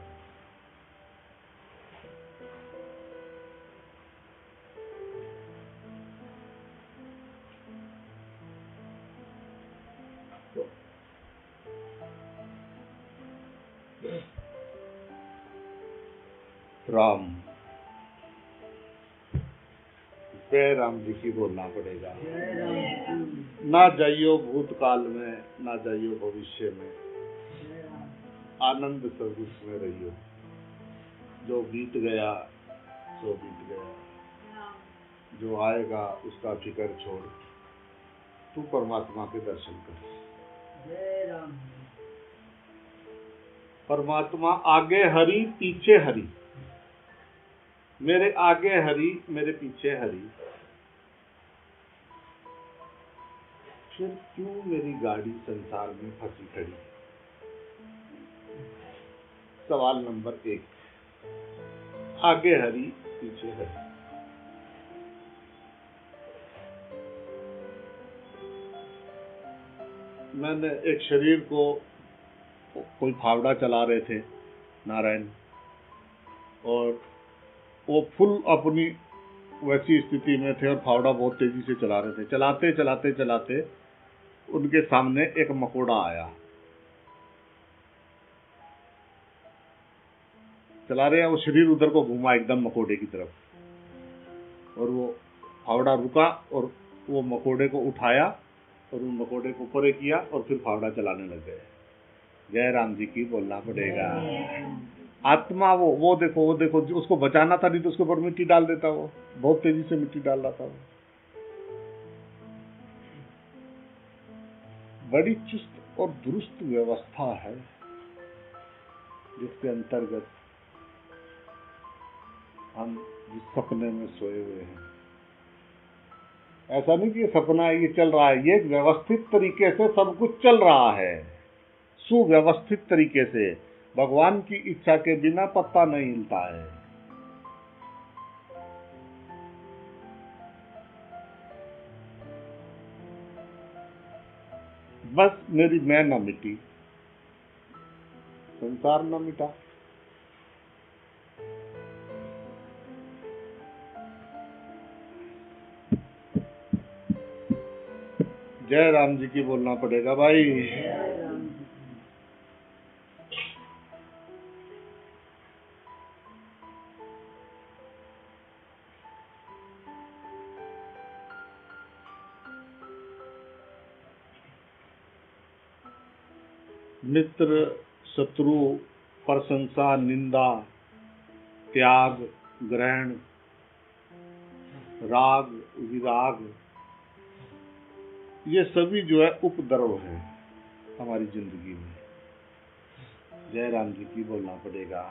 राम, जय राम जी की बोलना पड़ेगा। ना जाइयो भूतकाल में, ना जाइयो भविष्य में, आनंद स्वरूप में रहियो। जो बीत गया सो बीत गया, जो आएगा उसका फिक्र छोड़, तू परमात्मा के दर्शन कर। जय राम। परमात्मा आगे हरि पीछे हरि, मेरे आगे हरि मेरे पीछे हरि, फिर क्यों मेरी गाड़ी संसार में फंसी खड़ी। सवाल नंबर 1, आगे हरि पीछे हरि। मैंने एक शरीर को, कोई फावड़ा चला रहे थे नारायण, और वो फुल अपनी वैसी स्थिति में थे और फावड़ा बहुत तेजी से चला रहे थे। चलाते चलाते चलाते उनके सामने एक मकोड़ा आया। चला रहे हैं, वो शरीर उधर को घुमा एकदम मकोड़े की तरफ, और वो फावड़ा रुका और वो मकोड़े को उठाया और उन मकोड़े को परे किया और फिर फावड़ा चलाने लग गए। जय राम जी की बोलना पड़ेगा। आत्मा वो देखो उसको बचाना था, नहीं तो उसके ऊपर मिट्टी डाल देता। वो बहुत तेजी से मिट्टी डाल रहा था। वो बड़ी चुस्त और दुरुस्त व्यवस्था है जिसके अंतर्गत हम जिस सपने में सोए हुए हैं। ऐसा नहीं कि ये सपना है, ये चल रहा है। ये व्यवस्थित तरीके से सब कुछ चल रहा है, सुव्यवस्थित तरीके से। भगवान की इच्छा के बिना पत्ता नहीं हिलता है। बस मेरी मैं न मिटी, संसार न मिटा। जय राम जी की बोलना पड़ेगा भाई। मित्र, शत्रु, प्रशंसा, निंदा, त्याग, ग्रहण, राग, विराग, ये सभी जो है उपद्रव है हमारी जिंदगी में। जय राम जी की बोलना पड़ेगा।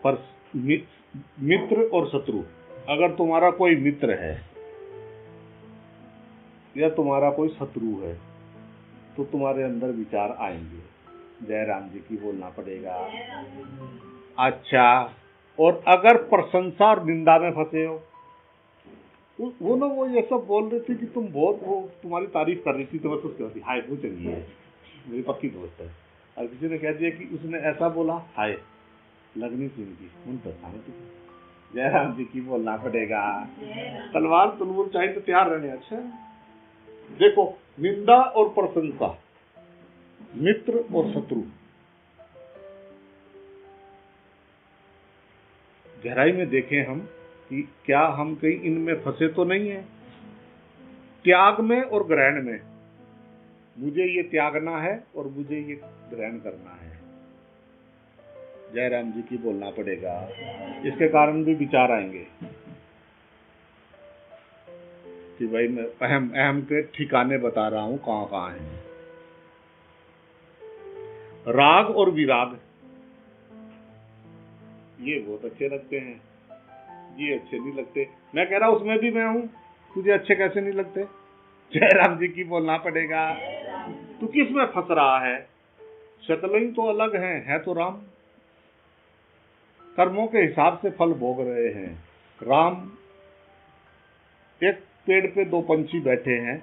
पर मित्र और शत्रु, अगर तुम्हारा कोई मित्र है या तुम्हारा कोई शत्रु है तो तुम्हारे अंदर विचार आएंगे। जय राम जी की बोलना पड़ेगा। अच्छा, और अगर प्रशंसा और निंदा में फंसे हो, वो ये सब बोल रही थी कि तुम बहुत, वो तुम्हारी तारीफ कर रही थी, तो बस उसके बाद हाय वो चंगी है, मेरी पक्की दोस्त है। और किसी ने कह दिया कि उसने ऐसा बोला, हाय लगनी थी उनकी, उन पर। जय राम जी की बोलना पड़ेगा। तलवार तुलवुल चाहिए तो तैयार रहने। अच्छा देखो, निंदा और प्रशंसा, मित्र और शत्रु, गहराई में देखें हम कि क्या हम कहीं इनमें फंसे तो नहीं है। त्याग में और ग्रहण में, मुझे ये त्यागना है और मुझे ये ग्रहण करना है। जय राम जी की बोलना पड़ेगा। इसके कारण भी विचार आएंगे कि भाई मैं अहम के ठिकाने बता रहा हूं कहां कहां है। राग और विराग, ये बहुत अच्छे लगते हैं, ये अच्छे नहीं लगते। मैं कह रहा हूं उसमें भी मैं हूं, तुझे अच्छे कैसे नहीं लगते। जय राम जी की बोलना पड़ेगा। तू किस में फंस रहा है। शक्लें तो अलग हैं, है तो राम। कर्मों के हिसाब से फल भोग रहे हैं। राम, एक पेड़ पे दो पंछी बैठे हैं,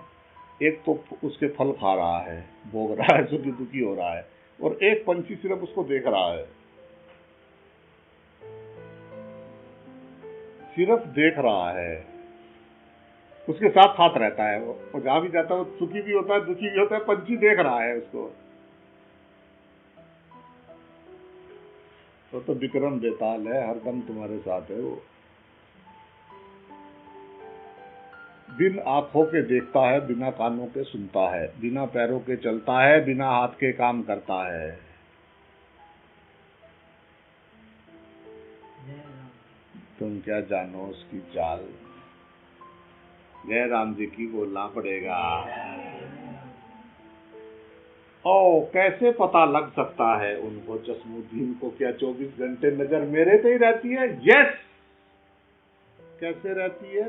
एक तो उसके फल खा रहा है, भोग रहा है, सुखी दुखी हो रहा है, और एक पंछी सिर्फ उसको देख रहा है, सिर्फ देख रहा है, उसके साथ साथ रहता है। वो जहां भी जाता है वो सुखी भी होता है, दुखी भी होता है, पंछी देख रहा है उसको। तो विक्रम बेताल है, हरदम तुम्हारे साथ है। वो बिन आंखों के देखता है, बिना कानों के सुनता है, बिना पैरों के चलता है, बिना हाथ के काम करता है। तुम क्या जानो उसकी चाल। जय राम जी की बोलना पड़ेगा। ओ कैसे पता लग सकता है उनको जसमुद्दीन को, क्या 24 घंटे नजर मेरे पे ही रहती है? यस, कैसे रहती है?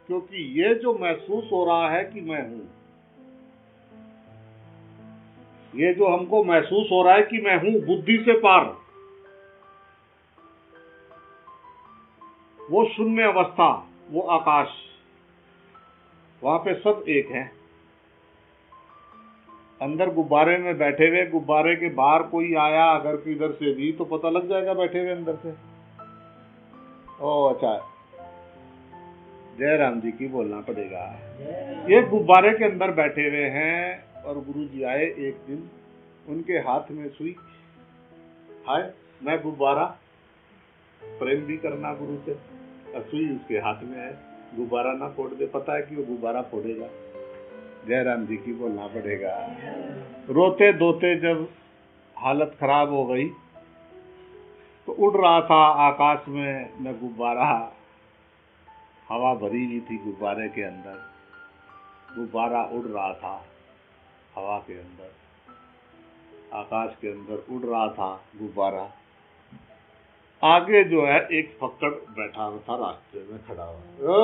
क्योंकि ये जो महसूस हो रहा है कि मैं हूं, ये जो हमको महसूस हो रहा है कि मैं हूं, बुद्धि से पार, वो शून्य अवस्था, वो आकाश, वहां पे सब एक है। अंदर गुब्बारे में बैठे हुए, गुब्बारे के बाहर कोई आया अगर किधर से भी तो पता लग जाएगा बैठे हुए अंदर से। ओ अच्छा, जय राम जी की बोलना पड़ेगा। ये गुब्बारे के अंदर बैठे हुए हैं और गुरु जी आए एक दिन, उनके हाथ में सुई। हाय, मैं गुब्बारा, प्रेम भी करना गुरु से, सुई उसके हाथ में है, गुब्बारा ना फोड़ दे, पता है कि वो गुब्बारा फोड़ेगा। जय राम जी की बोलना पड़ेगा। रोते धोते जब हालत खराब हो गई तो उड़ रहा था आकाश में मैं गुब्बारा, हवा भरी हुई थी गुब्बारे के अंदर, गुब्बारा उड़ रहा था हवा के अंदर, आकाश के अंदर उड़ रहा था गुब्बारा। आगे जो है एक फक्कड़ बैठा हुआ था, रास्ते में खड़ा हुआ,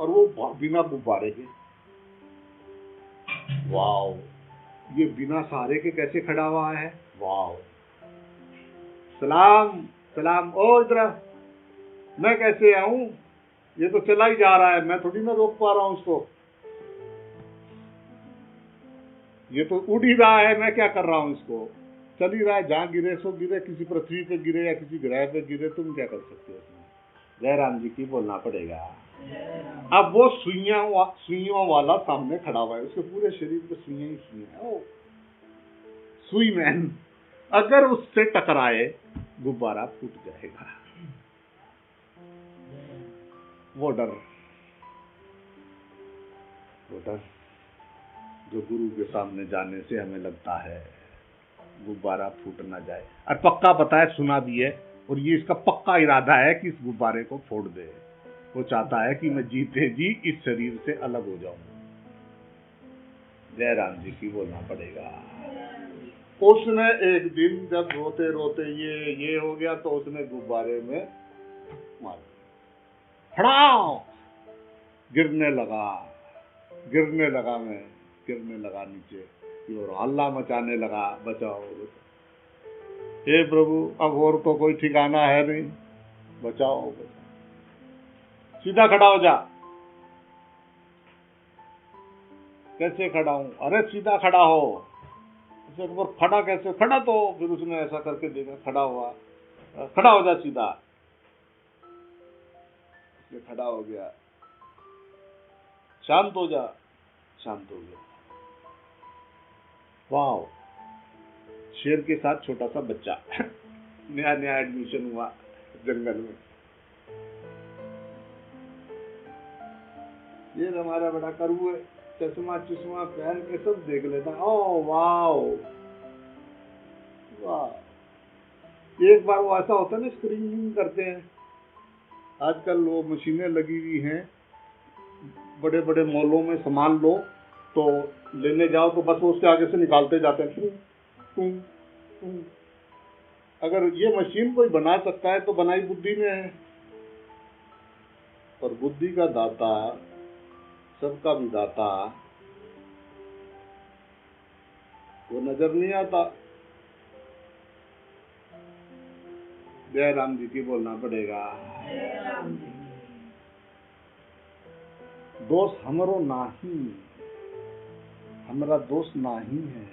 और वो बिना गुब्बारे के। वाओ, ये बिना सहारे के कैसे खड़ा हुआ है? वाओ, सलाम सलाम, ओ इधर मैं कैसे आऊं? ये तो चला ही जा रहा है, मैं थोड़ी ना रोक पा रहा हूं उसको, ये तो उड़ ही रहा है, मैं क्या कर रहा हूं इसको? चल ही रहा है, जहां गिरे सो गिरे, किसी पृथ्वी पे गिरे या किसी ग्रह पे गिरे, तुम क्या कर सकते हो उसमें? जय राम जी की बोलना पड़ेगा। अब वो सुइयों वाला सामने खड़ा हुआ है, उसके पूरे शरीर पे सुइयां ही सुइयां। सुई मैन अगर उससे टकराए गुब्बारा फूट जाएगा। वो डर जो गुरु के सामने जाने से हमें लगता है गुब्बारा फूट ना जाए, और पक्का पता है, सुना भी है, और ये इसका पक्का इरादा है कि इस गुब्बारे को फोड़ दे। वो चाहता है कि मैं जीते जी इस शरीर से अलग हो जाऊं। जय राम जी की बोलना पड़ेगा। उसने एक दिन जब रोते रोते ये हो गया तो उसने गुब्बारे में मार दिया, फड़ाओ, गिरने लगा, मैं गिरने लगा नीचे और हल्ला मचाने लगा, बचाओ हे प्रभु, अब और तो कोई ठिकाना है नहीं, बचाओ। सीधा खड़ा हो जा। कैसे खड़ा हूं? अरे सीधा खड़ा हो। उसे एक बार खड़ा कैसे? खड़ा तो फिर उसने ऐसा करके देखा, खड़ा हुआ, खड़ा हो जा सीधा। उसने खड़ा हो गया, शांत हो जा, शांत हो गया। वाह, शेर के साथ छोटा सा बच्चा नया एडमिशन हुआ जंगल में, ये हमारा बड़ा करू है, चश्मा पहन के सब देख लेता। ओ वाओ वाह, एक बार वो ऐसा होता है ना, स्क्रीनिंग करते हैं, आजकल वो मशीनें लगी हुई हैं, बड़े बड़े मॉलों में सामान लो तो लेने जाओ तो बस वो उसके आगे से निकालते जाते हैं। अगर ये मशीन कोई बना सकता है तो बनाई बुद्धि ने है, और बुद्धि का दाता, सबका भी दाता, वो नजर नहीं आता। जय राम जी की बोलना पड़ेगा। दोष हमरो नाही, हमारा दोष नाही है,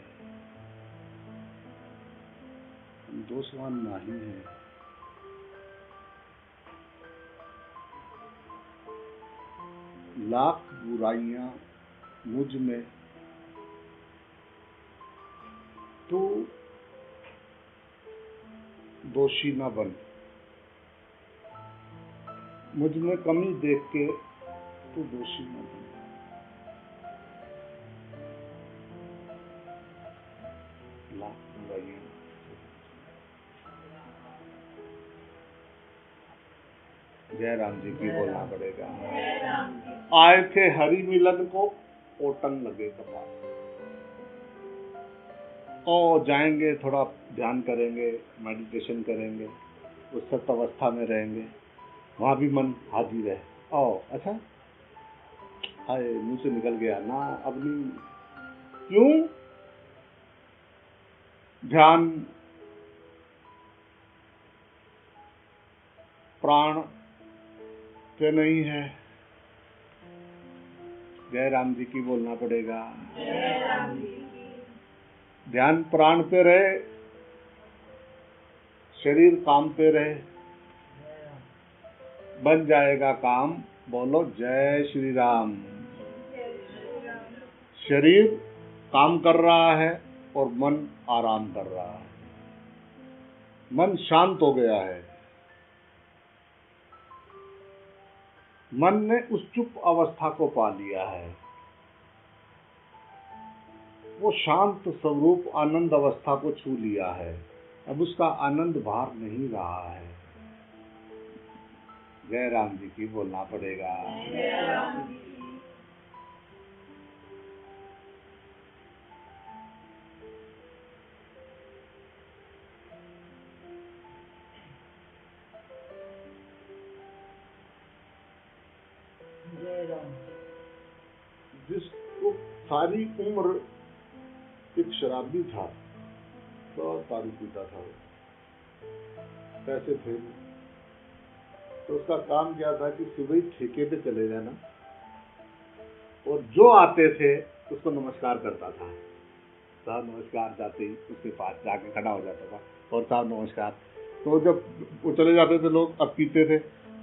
दोषवान नहीं है। लाख बुराइयां मुझ में, तू दोषी न बन। मुझ में कमी देख के तू दोषी न बन। लाख बुराइयां, जय राम जी की बोलना पड़ेगा। आए थे हरि मिलन को, ओटन लगे कपाल। और जाएंगे, थोड़ा ध्यान करेंगे, मेडिटेशन करेंगे, उस सत अवस्था में रहेंगे, वहां भी मन हाजिर है। ओ अच्छा, हाय मुंह से निकल गया ना, अब नहीं। क्यों? ध्यान प्राण पे नहीं है। जय राम जी की बोलना पड़ेगा। ध्यान प्राण पे रहे, शरीर काम पे रहे, बन जाएगा काम। बोलो जय श्री राम। शरीर काम कर रहा है और मन आराम कर रहा है, मन शांत हो गया है। मन ने उस चुप अवस्था को पा लिया है, वो शांत स्वरूप आनंद अवस्था को छू लिया है। अब उसका आनंद बाहर नहीं रहा है। जय राम जी की बोलना पड़ेगा। जय राम। जिसको सारी उम्र एक शराबी था, तो दारू पीता था, पैसे थे, तो उसका काम क्या था कि सुबह ही ठेके पे चले जाना और जो आते थे उसको नमस्कार करता था। साहब नमस्कार, जाते ही उसके पास जाके खड़ा हो जाता था और साहब नमस्कार। तो जब वो चले जाते थे लोग, अब पीते थे,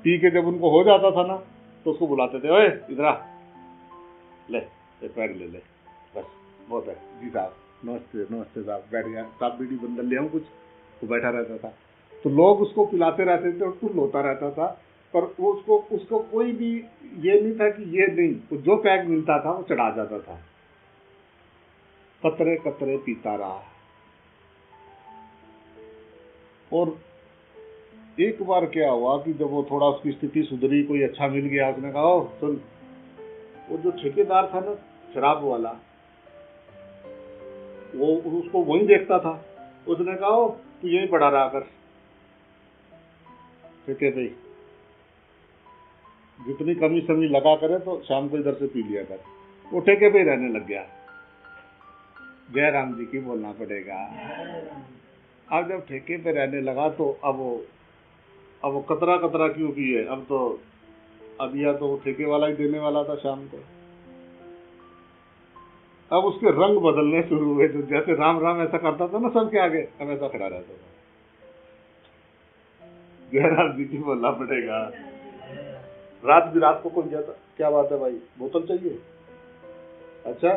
पी के जब उनको हो जाता था ना, तो उसको बुलाते थे, ओए इधर आ, ले पैग ले, बस बहुत है जी साहब, नमस्ते नमस्ते साहब, बैठ गया साहब, बीड़ी बंदर ले आऊं कुछ। वो बैठा रहता था, तो लोग उसको पिलाते रहते थे और कुल होता रहता था, पर वो उसको कोई भी ये नहीं था कि ये नहीं, तो जो पैग मिलता था वो चढ़ा जाता था। कतरे कतरे पीता रहा। और एक बार क्या हुआ कि जब वो थोड़ा उसकी स्थिति सुधरी, कोई अच्छा मिल गया, उसने कहा ओ सुन, वो जो ठेकेदार था ना शराब वाला, वो उसको वहीं देखता था, उसने कहा ओ तू यहीं पड़ा रहा कर ठेके पे, जितनी कमी समी लगा करे तो शाम को इधर से पी लिया कर। वो ठेके पे ही रहने लग गया। जय राम जी की बोलना पड़ेगा। अब जब ठेके पे रहने लगा तो अब वो कतरा कतरा क्यों पिए, अब तो अब या तो वो ठेके वाला ही देने वाला था शाम को। अब उसके रंग बदलने शुरू हुए, तो जैसे राम राम ऐसा करता था ना सबके आगे, अब ऐसा खड़ा रहता था। जय राम जी की बोलना पड़ेगा। रात को कौन जाता, क्या बात है भाई, बोतल चाहिए, अच्छा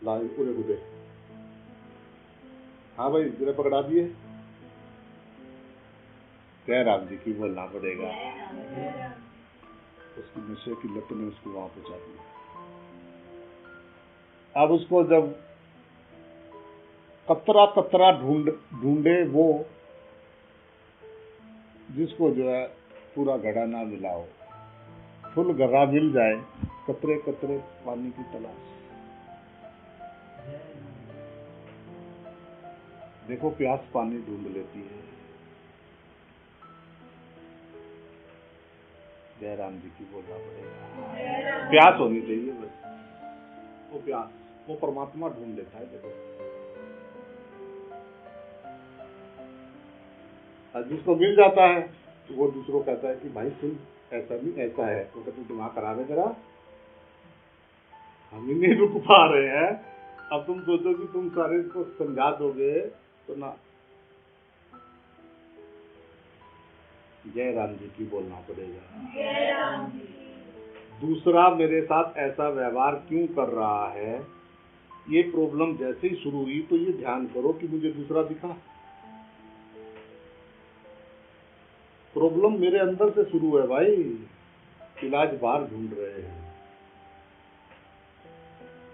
ला पूरे गुदे, हाँ भाई मेरे पकड़ा दिए। जय राम जी की बोलना पड़ेगा। उसकी नशे की लत ने उसको वहां पहुंचा दिया। अब उसको जब कतरा कतरा ढूंढे वो, जिसको जो है पूरा घड़ा ना मिला हो, फुल घड़ा मिल जाए, कतरे कतरे पानी की तलाश। देखो प्यास पानी ढूंढ लेती है। जय राम जी की बोलना पड़ेगा। प्यास होनी चाहिए बस, वो प्यास वो परमात्मा ढूंढ लेता है। देखो जिसको मिल जाता है तो वो दूसरों कहता है कि भाई सुन, ऐसा नहीं ऐसा है, तो कहते दिमाग खराब है तेरा, हम ही नहीं रुक पा रहे हैं। अब तुम सोचो कि तुम सारे को समझा दोगे तो ना। जय राम जी की बोलना पड़ेगा। दूसरा मेरे साथ ऐसा व्यवहार क्यों कर रहा है, ये प्रॉब्लम जैसे ही शुरू हुई तो ये ध्यान करो कि मुझे दूसरा दिखा। प्रॉब्लम मेरे अंदर से शुरू है भाई, इलाज बाहर ढूंढ रहे हैं।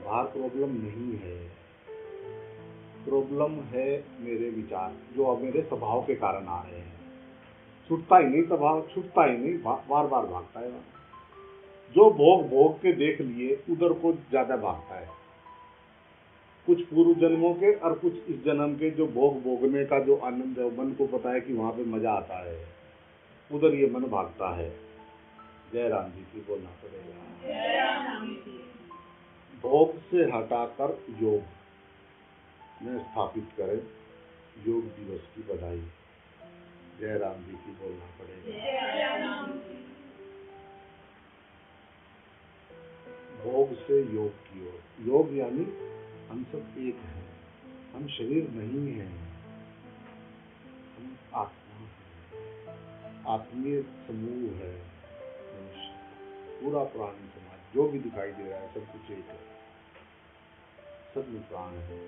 बाहर प्रॉब्लम नहीं है, प्रॉब्लम है मेरे विचार, जो अब मेरे स्वभाव के कारण आ रहे हैं। छूटता ही नहीं, स्वभाव छूटता ही नहीं, बार बार भागता है। जो भोग भोग के देख लिए उधर को ज्यादा भागता है। कुछ पूर्व जन्मों के और कुछ इस जन्म के जो भोग भोगने का जो आनंद है, मन को पता है कि वहां पे मजा आता है, उधर ये मन भागता है। जय राम जी की बोलना पड़ेगा। भोग से हटाकर योग में स्थापित करें, योग दिवस की बधाई। जय राम जी की बोलना पड़ेगा। भोग से योग की ओर। योग यानी हम सब एक हैं, हम शरीर नहीं हैं, हम आत्मा हैं, आत्मीय समूह है मनुष्य, पूरा प्राणी समाज जो भी दिखाई दे रहा है सब कुछ एक है, सब में प्राण है।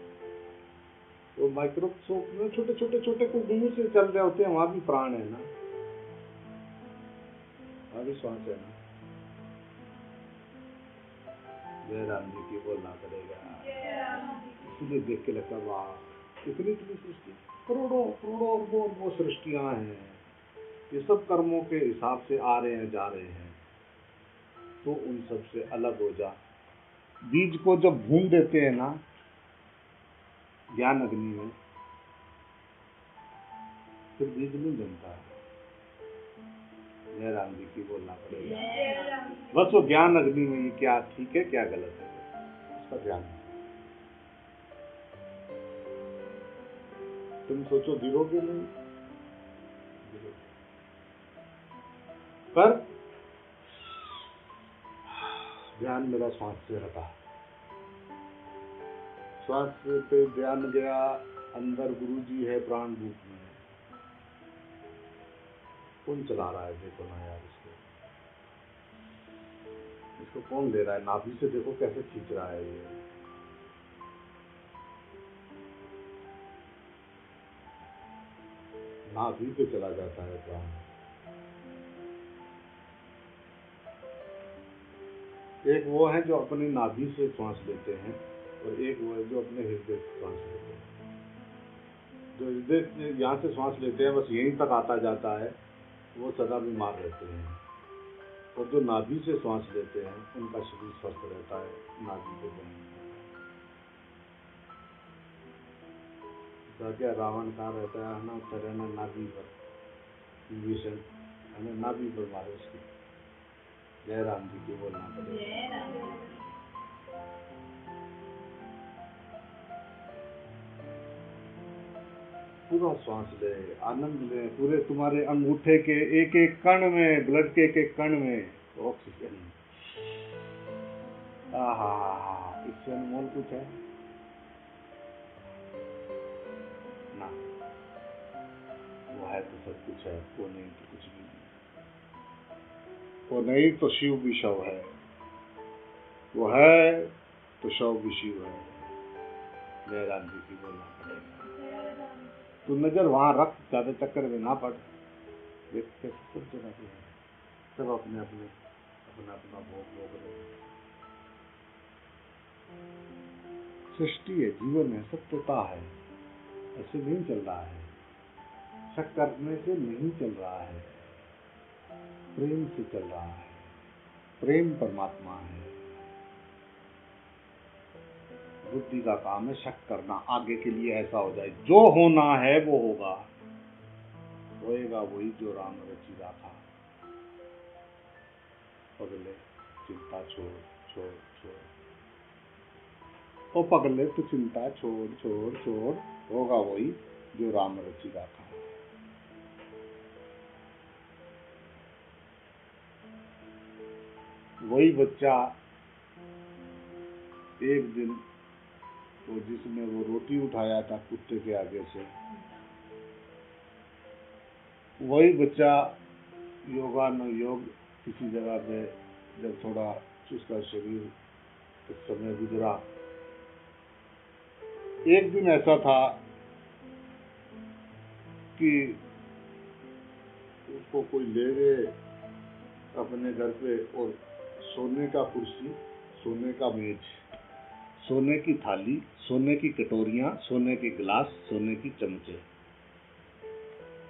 तो माइक्रोस्कोप में छोटे छोटे छोटे कुछ से चल रहे होते हैं, वहां भी प्राण है ना, वहां भी श्वास है ना। जय राम जी की बोलना पड़ेगा। इसलिए देख के लगता वाह, इतनी इतनी सृष्टि, करोड़ों करोड़ों अरबों सृष्टियां हैं, ये सब कर्मों के हिसाब से आ रहे हैं जा रहे हैं। तो उन सब से अलग हो जा। बीज को जब भून देते हैं ना ज्ञान अग्नि में, फिर बीज नहीं जमता है। जय राम जी की बोलना पड़ेगा। बस वो ज्ञान अग्नि में ये क्या ठीक है क्या गलत है उसका ध्यान। तुम सोचो गिरोगे नहीं, पर ध्यान मेरा श्वास से हटा, श्वास पे ध्यान गया, अंदर गुरु जी है प्राण रूप में, कौन चला रहा है देखो ना यार, इसको कौन दे रहा है, नाभि से देखो कैसे खींच रहा है ये। नाभि पे चला जाता है प्राण। एक वो है जो अपनी नाभि से श्वास लेते हैं और एक वो है जो अपने हृदय से श्वास लेते हैं। जो हृदय यहाँ से श्वास लेते हैं बस यहीं तक आता जाता है, वो सदा बीमार रहते हैं, और जो नाभि से श्वास लेते हैं उनका शरीर स्वस्थ रहता है। नाभि के बहन क्या रावण कहाँ रहता है ना, रहना नाभि पर, विभीषण हमें नाभि पर मारे उसकी। जय राम जी की बोलना पड़ेगा। पूरा श्वास ले, आनंद ले, पूरे तुम्हारे अंगूठे के एक एक कण में, ब्लड के एक एक कण में ऑक्सीजन। आहा, इससे अनमोल कुछ है ना। वो है तो सब कुछ है, वो नहीं तो कुछ भी नहीं। वो नहीं तो शिव भी शव है, वो है तो शव भी शिव है। जय राम जी की बोलना पड़ेगा। तू नजर वहां रख, ज्यादा चक्कर में ना पड़। देखते सब जगह पे है, सब अपने अपने अपना अपना भोग भोग रहे हैं। सृष्टि है, जीवन है, सत्यता है, ऐसे नहीं चल रहा है, शक करने से नहीं चल रहा है, प्रेम से चल रहा है। प्रेम परमात्मा है। बुद्धि का काम है शक करना, आगे के लिए ऐसा हो जाए, जो होना है वो होगा, होएगा वही जो राम रचिदा था। पगले चिंता छोड़ छोड़ छोड़, ओ पगले तो चिंता छोड़ छोड़ छोड़, होगा वही जो राम रचिदा था। वही बच्चा एक दिन वो जिसने वो रोटी उठाया था कुत्ते के आगे से, वही बच्चा योगानुयोग किसी जगह पे जब थोड़ा उसका शरीर उस समय गुजरा, एक दिन ऐसा था कि उसको कोई ले गए अपने घर पे, और सोने का कुर्सी, सोने का मेज, सोने की थाली, सोने की कटोरियां, सोने के गिलास, सोने की चमचे,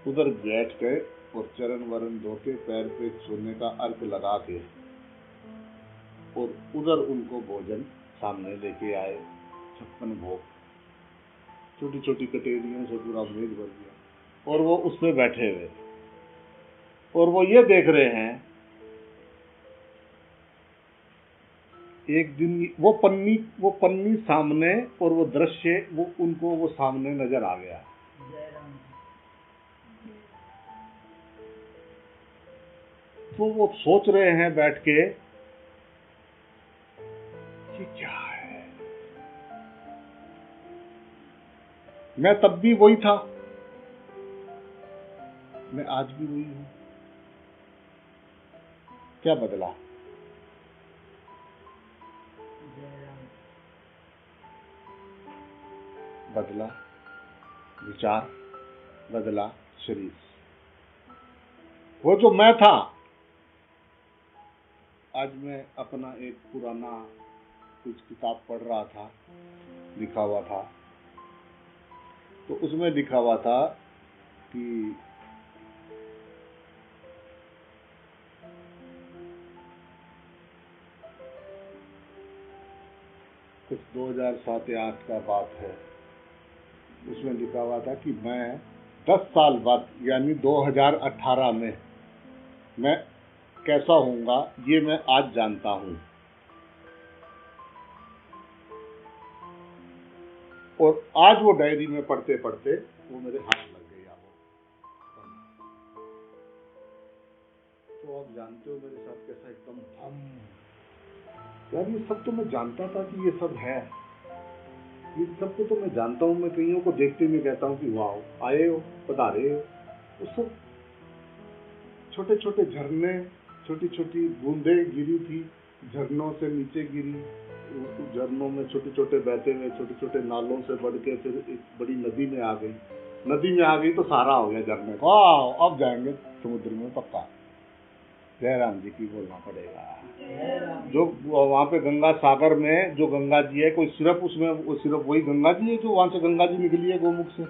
उधर बैठ गए और चरण वरण धो के पैर पे सोने का अर्घ लगा के और उधर उनको भोजन सामने लेके आए। 56 भोग, छोटी छोटी कटेरियों से पूरा मेज भर दिया और वो उस पे बैठे हुए और वो ये देख रहे हैं। एक दिन वो पन्नी सामने और वो दृश्य वो उनको वो सामने नजर आ गया। जय राम तो वो सोच रहे हैं बैठ के कि क्या है, मैं तब भी वही था, मैं आज भी वही हूं, क्या बदला? जय राम बदला विचार, बदला शरीर। वो जो मैं था, आज मैं अपना एक पुराना कुछ किताब पढ़ रहा था, लिखा हुआ था, तो उसमें लिखा हुआ था कि कुछ 2007 या 2008 का बात है। उसमें लिखा हुआ था कि मैं 10 साल बाद यानी 2018 में मैं कैसा होऊंगा ये मैं आज जानता हूं। और आज वो डायरी में पढ़ते पढ़ते वो मेरे हाथ लग गया वो। तो आप जानते हो मेरे साथ कैसा एकदम धम, यार ये सब तो मैं जानता था कि ये सब है, ये सब तो मैं जानता हूँ। मैं कईयों को देखते हुए कहता हूँ कि वाह आए हो, पधारे हो। वो सब छोटे छोटे झरने, छोटी छोटी बूंदे गिरी थी, झरनों से नीचे गिरी, झरनों में छोटे छोटे बहते हुए छोटे छोटे नालों से बढ़ के फिर एक बड़ी नदी में आ गई। नदी में आ गई तो सारा हो गया झरने को, अब जाएंगे समुद्र में पक्का। जयराम जी की बोलना पड़ेगा। जय राम जो वहाँ पे गंगा सागर में जो गंगा जी है, कोई सिर्फ उसमें वो सिर्फ वही गंगा जी है जो वहां से गंगा जी निकली है गोमुख से।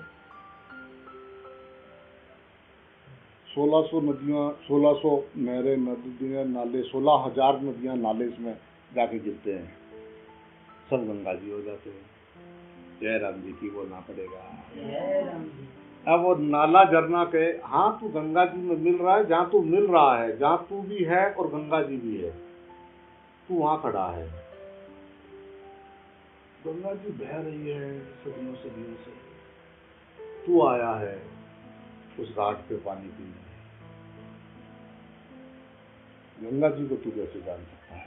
1600 नदियां, 1600 नहरें, नदियां, नाले, 16,000 नदियां नाले इसमें जाके गिरते हैं, सब गंगा जी हो जाते हैं। जय राम जी की बोलना पड़ेगा। जय राम जी अब वो नाला झरना के, हाँ तू गंगा जी में मिल रहा है, जहाँ तू मिल रहा है, जहाँ तू भी है और गंगा जी भी है, तू वहां खड़ा है। गंगा जी बह रही है सदियों सदियों से, तू आया है उस घाट पे पानी पीने। गंगा जी को तू कैसे जान सकता है?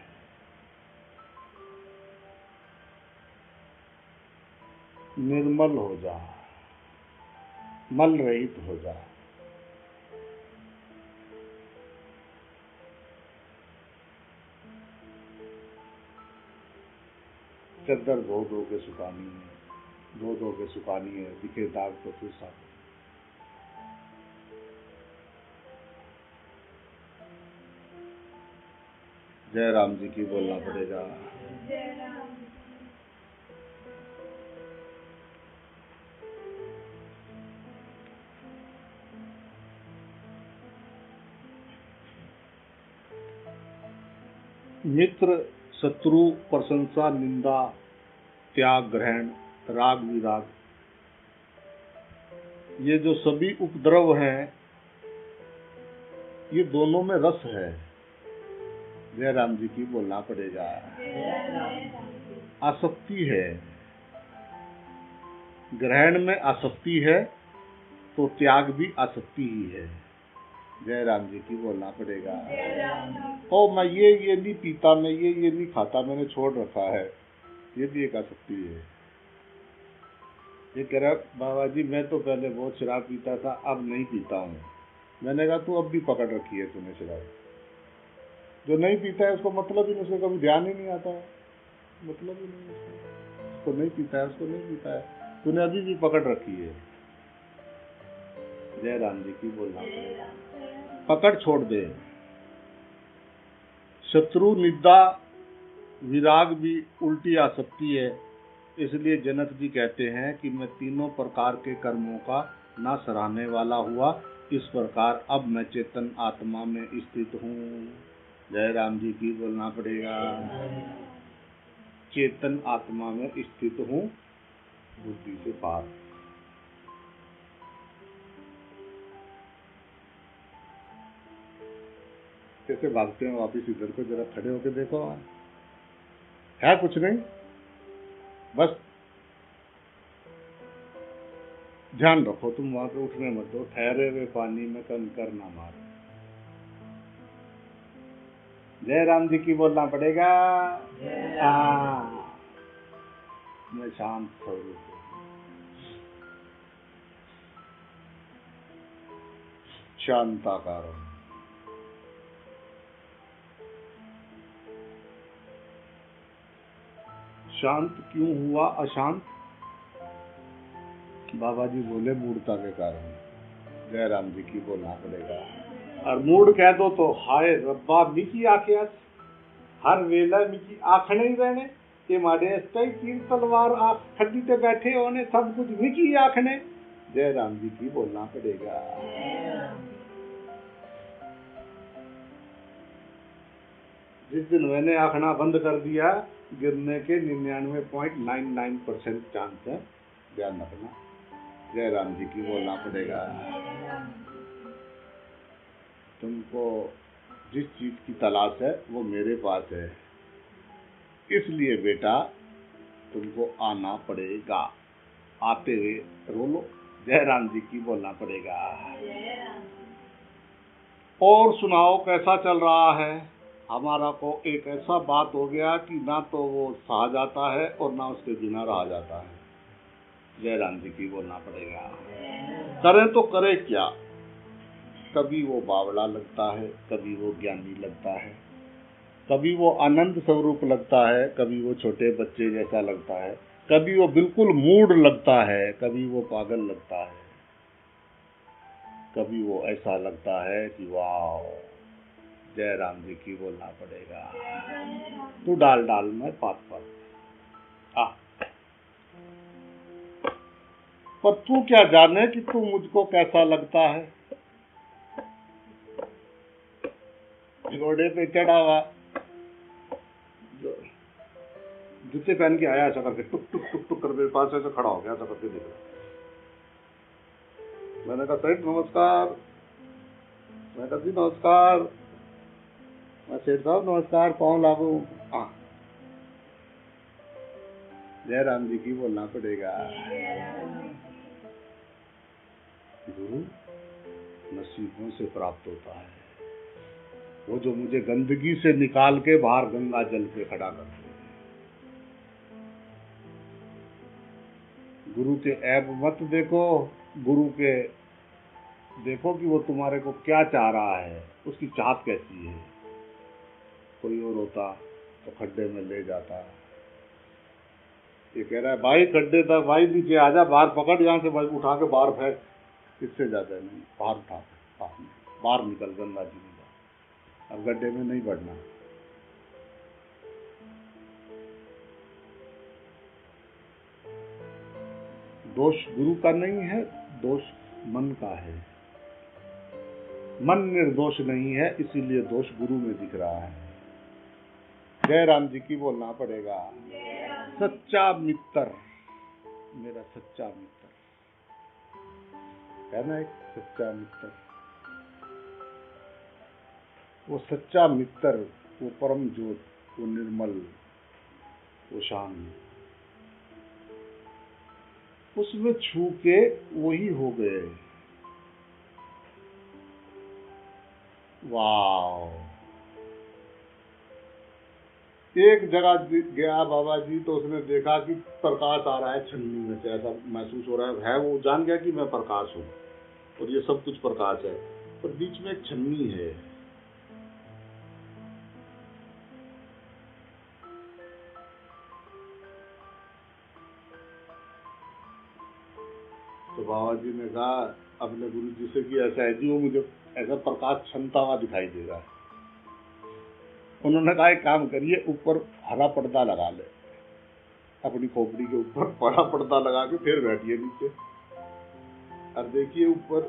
निर्मल हो जा, मल रहित हो जा। चद्दर धो धो के सुखानी है, धो धो के सुखानी है, दिखे दाग तो फिर साफ। जय राम जी की बोलना पड़ेगा। जय राम मित्र शत्रु प्रशंसा निंदा त्याग ग्रहण राग विराग, ये जो सभी उपद्रव हैं ये दोनों में रस है। जय राम जी की बोलना पड़ेगा। आसक्ति है, ग्रहण में आसक्ति है तो त्याग भी आसक्ति ही है। जय राम जी की बोलना पड़ेगा। ओ मैं ये नहीं पीता, मैं ये नहीं खाता, मैंने छोड़ रखा है, ये भी एक आसक्ति है। ये कह रहा बाबा जी मैं तो पहले बहुत शराब पीता था, अब नहीं पीता हूँ। मैंने कहा तू अब भी पकड़ रखी है तूने शराब। जो नहीं पीता है उसको मतलब ही नहीं, उसको कभी ध्यान ही नहीं आता है, मतलब ही नहीं उसको नहीं पीता है, उसको नहीं पीता है, तूने अभी भी पकड़ रखी है। जय राम जी की बोलना पड़ेगा। पकड़ छोड़ दे। शत्रु निंदा विराग भी उल्टी आसक्ति है। इसलिए जनक जी कहते हैं कि मैं तीनों प्रकार के कर्मों का ना सराहने वाला हुआ, इस प्रकार अब मैं चेतन आत्मा में स्थित हूँ। जय राम जी की बोलना पड़ेगा। चेतन आत्मा में स्थित हूँ, बुद्धि से पार। कैसे भागते हैं वापिस इधर को, जरा खड़े होके देखो। है कुछ नहीं, बस ध्यान रखो, तुम वहां पे उठने मत दो। ठहरे हुए पानी में कंकर ना मारो। जय राम जी की बोलना पड़ेगा। मैं शांत स्वरूप हूं, शांताकार हूं। शांत क्यों हुआ अशांत? बाबा जी बोले मूर्ता के कारण। जय राम जी की बोलना पड़ेगा। और मूड कह दो तो हाय रब्बा मिकी आख्या, हर वेला मिकी आखने ही रहने के मारे कई तीर तलवार आख खड्डी पे बैठे होने, सब कुछ मिकी आखने। जय राम जी की बोलना पड़ेगा। जिस दिन मैंने आखना बंद कर दिया, गिरने के 99.99% चांस है, ध्यान रखना। जय राम जी की बोलना पड़ेगा। तुमको जिस चीज की तलाश है वो मेरे पास है, इसलिए बेटा तुमको आना पड़ेगा। आते हुए रो लो। जय राम जी की बोलना पड़ेगा। और सुनाओ कैसा चल रहा है? हमारा को एक ऐसा बात हो गया कि ना तो वो सहा जाता है और ना उसके बिना रहा जाता है। जय राम जी की बोलना पड़ेगा। करें तो करे क्या? कभी वो बावड़ा लगता है, कभी वो ज्ञानी लगता है, कभी वो आनंद स्वरूप लगता है, कभी वो छोटे बच्चे जैसा लगता है, कभी वो बिल्कुल मूड लगता है, कभी वो पागल लगता है, कभी वो ऐसा लगता है कि वाह। जय राम जी की बोलना पड़ेगा। तू डाल डाल में पात पात। पर तू क्या जाने कि तू मुझको कैसा लगता है। घोड़े पे चढ़ा हुआ, जूते पहन के आया, ऐसा करके टुक टुक टुक टुक कर मेरे पास ऐसे खड़ा हो गया, ऐसा करके देख रहा। मैंने कहा सेठ नमस्कार। मैं कहा जी नमस्कार। मैं सेठ साहब नमस्कार, पाँव लागू। जय राम जी की बोलना पड़ेगा। गुरु नसीबों से प्राप्त होता है, वो जो मुझे गंदगी से निकाल के बाहर गंगा जल पे खड़ा करते हैं। गुरु के ऐब मत देखो, गुरु के देखो कि वो तुम्हारे को क्या चाह रहा है, उसकी चाहत कैसी है। कोई और होता तो खड्डे में ले जाता। ये कह रहा है भाई खड्डे तक, भाई नीचे आजा, बाहर पकड़, यहाँ से उठा के बाहर फेंक। इससे ज्यादा नहीं, बाहर उठा, बाहर निकल, गंगा जी में जा, अब गड्ढे में नहीं बढ़ना। दोष गुरु का नहीं है, दोष मन का है। मन निर्दोष नहीं है, इसीलिए दोष गुरु में दिख रहा है। जय राम जी की बोलना पड़ेगा। सच्चा मित्र, मेरा सच्चा मित्र है ना, एक सच्चा मित्र। वो सच्चा मित्र, वो परम ज्योत, वो निर्मल, वो शांत, उसमें छू के वही हो गए। वाह। एक जगह गया बाबा जी, तो उसने देखा कि प्रकाश आ रहा है छन्नी में से, ऐसा महसूस हो रहा है। वो जान गया कि मैं प्रकाश हूँ और ये सब कुछ प्रकाश है, पर बीच में एक छन्नी है। तो बाबा जी ने कहा अपने गुरु जी से कि ऐसा है जी, वो मुझे ऐसा प्रकाश छनता हुआ दिखाई दे रहा है। उन्होंने कहा एक काम करिए, ऊपर हरा पर्दा लगा ले, अपनी खोपड़ी के ऊपर बड़ा पर्दा लगा के फिर बैठिए नीचे और देखिए ऊपर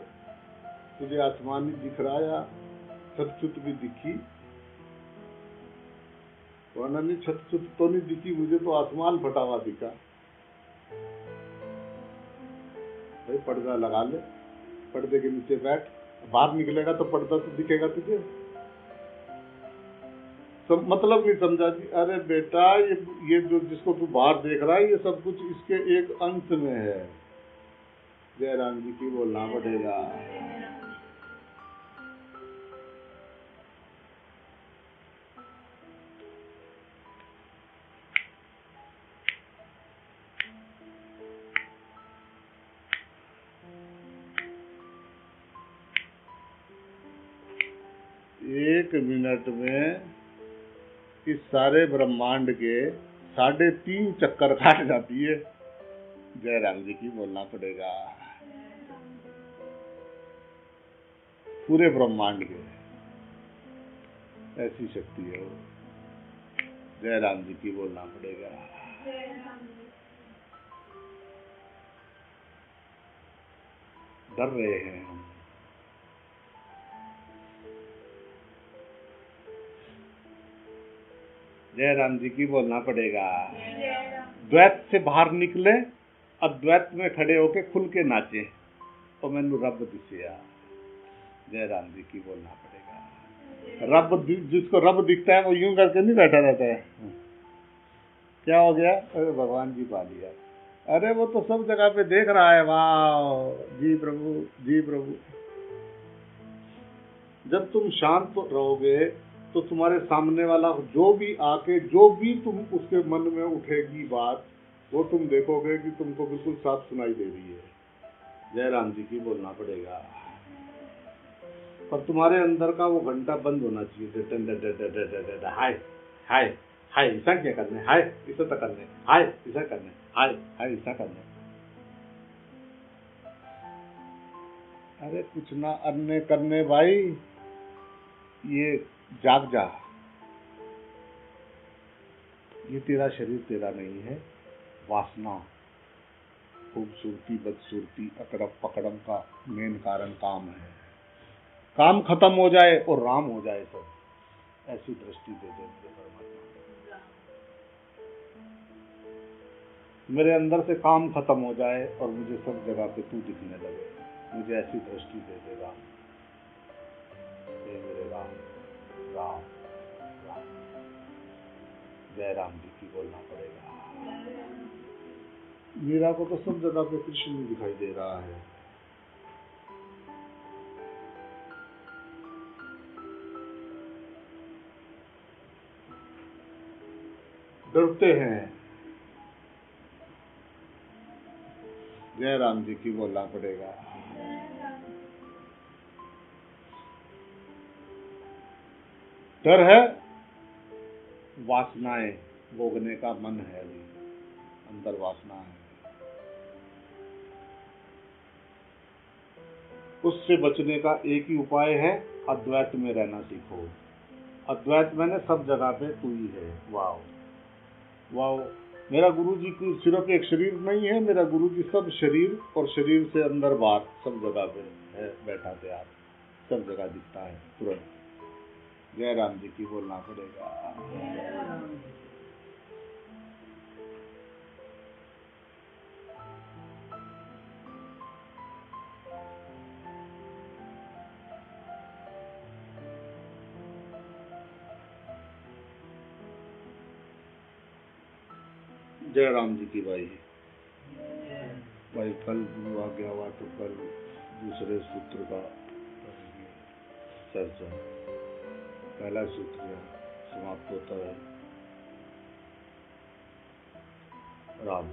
तुझे आसमान ही दिख रहा या छत छुत भी दिखी? वरना नहीं, छत छुत तो नहीं दिखी, मुझे तो आसमान फटा हुआ दिखा। भाई पर्दा लगा ले, पर्दे के नीचे बैठ, बाहर निकलेगा तो पर्दा तो दिखेगा तुझे। सब मतलब नहीं समझा जी। अरे बेटा, ये जो जिसको तू बाहर देख रहा है, ये सब कुछ इसके एक अंश में है। जयराम जी की बोलना पड़ेगा। एक मिनट में इस सारे ब्रह्मांड के 3.5 चक्कर काट जाती है। जयराम जी की बोलना पड़ेगा। पूरे ब्रह्मांड के ऐसी शक्ति है वो। जयराम जी की बोलना पड़ेगा। डर रहे हैं हम। जयराम जी की बोलना पड़ेगा। द्वैत से बाहर निकले, अद्वैत में खड़े होके खुल के नाचे, तो मैंने रब दिसिया। जयराम जी की बोलना पड़ेगा। रब, जिसको रब दिखता है वो यूं करके नहीं बैठा रहता है। क्या हो गया? अरे भगवान जी पा लिया। अरे वो तो सब जगह पे देख रहा है। वाह जी प्रभु, जी प्रभु। जब तुम शांत रहोगे तो तुम्हारे सामने वाला जो भी आके, जो भी तुम उसके मन में उठेगी बात, वो तुम देखोगे कि तुमको बिल्कुल साफ सुनाई दे रही है। जयराम जी की बोलना पड़ेगा। पर तुम्हारे अंदर का वो घंटा बंद होना चाहिए। हाय हाय हाय, ऐसा क्या करने, हाय ऐसा तो करने, हाय ऐसा करने, हाय हाय ऐसा करने। अरे कुछ ना अन्य करने भाई, ये जाग जा। ये तेरा शरीर तेरा नहीं है। वासना, खूबसूरती, बदसूरती, अकड़म पकड़म का मेन कारण काम है। काम खत्म हो जाए और राम हो जाए सब, ऐसी दृष्टि दे दे परमात्मा। मेरे अंदर से काम खत्म हो जाए और मुझे सब जगह पे तू दिखने लगे, मुझे ऐसी दृष्टि दे दे राम। मेरे राम, राम राम। जय राम जी की बोलना पड़ेगा। मीरा को तो सब जगह पे कृष्ण ही दिखाई दे रहा है। डरते हैं। जय राम जी की बोलना पड़ेगा। डर है, वासनाएं भोगने का मन है, अभी अंदर वासना है। उससे बचने का एक ही उपाय है, अद्वैत में रहना सीखो। अद्वैत मैंने सब जगह पे तू ही है। वाह वाह। मेरा गुरुजी की सिर्फ एक शरीर नहीं है, मेरा गुरुजी सब शरीर और शरीर से अंदर बाहर सब जगह पे है, बैठा तैयार, सब जगह दिखता है तुरंत। जय राम जी की बोलना पड़ेगा। जय राम जी की भाई। कल गुरु आ गया हुआ तो कल दूसरे सूत्र का चर्चा। पहला सूत्र समाप्त होता है राम।